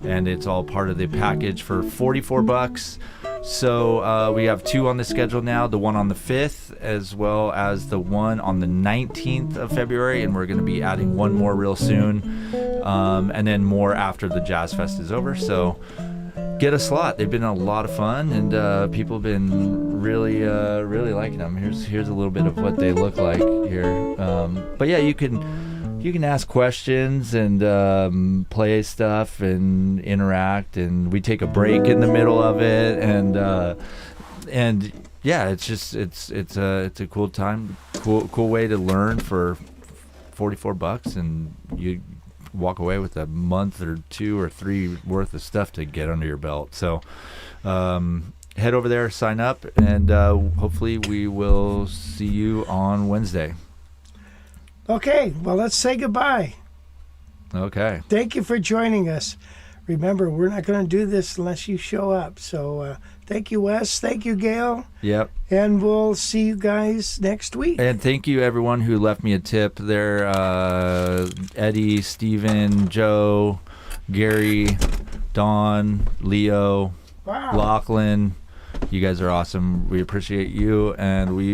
B: And it's all part of the package for $44. So we have 2 on the schedule now, the one on the 5th as well as the one on the 19th of February, and we're going to be adding one more real soon, and then more after the Jazz Fest is over. So get a slot. They've been a lot of fun, and people have been really liking them. Here's a little bit of what they look like here. But yeah, you can ask questions and play stuff and interact, and we take a break in the middle of it, and yeah, it's a cool time, cool way to learn for $44, and you walk away with a month or 2 or 3 worth of stuff to get under your belt. So head over there, sign up, and hopefully we will see you on Wednesday.
A: Okay, well, let's say goodbye.
B: Okay.
A: Thank you for joining us. remember, we're not going to do this unless you show up. So thank you, Wes. Thank you, Gail.
B: Yep.
A: And we'll see you guys next week.
B: And thank you, everyone who left me a tip there. Eddie, Steven, Joe, Gary, Don, Leo,
A: Wow.
B: Lachlan. You guys are awesome. We appreciate you, and we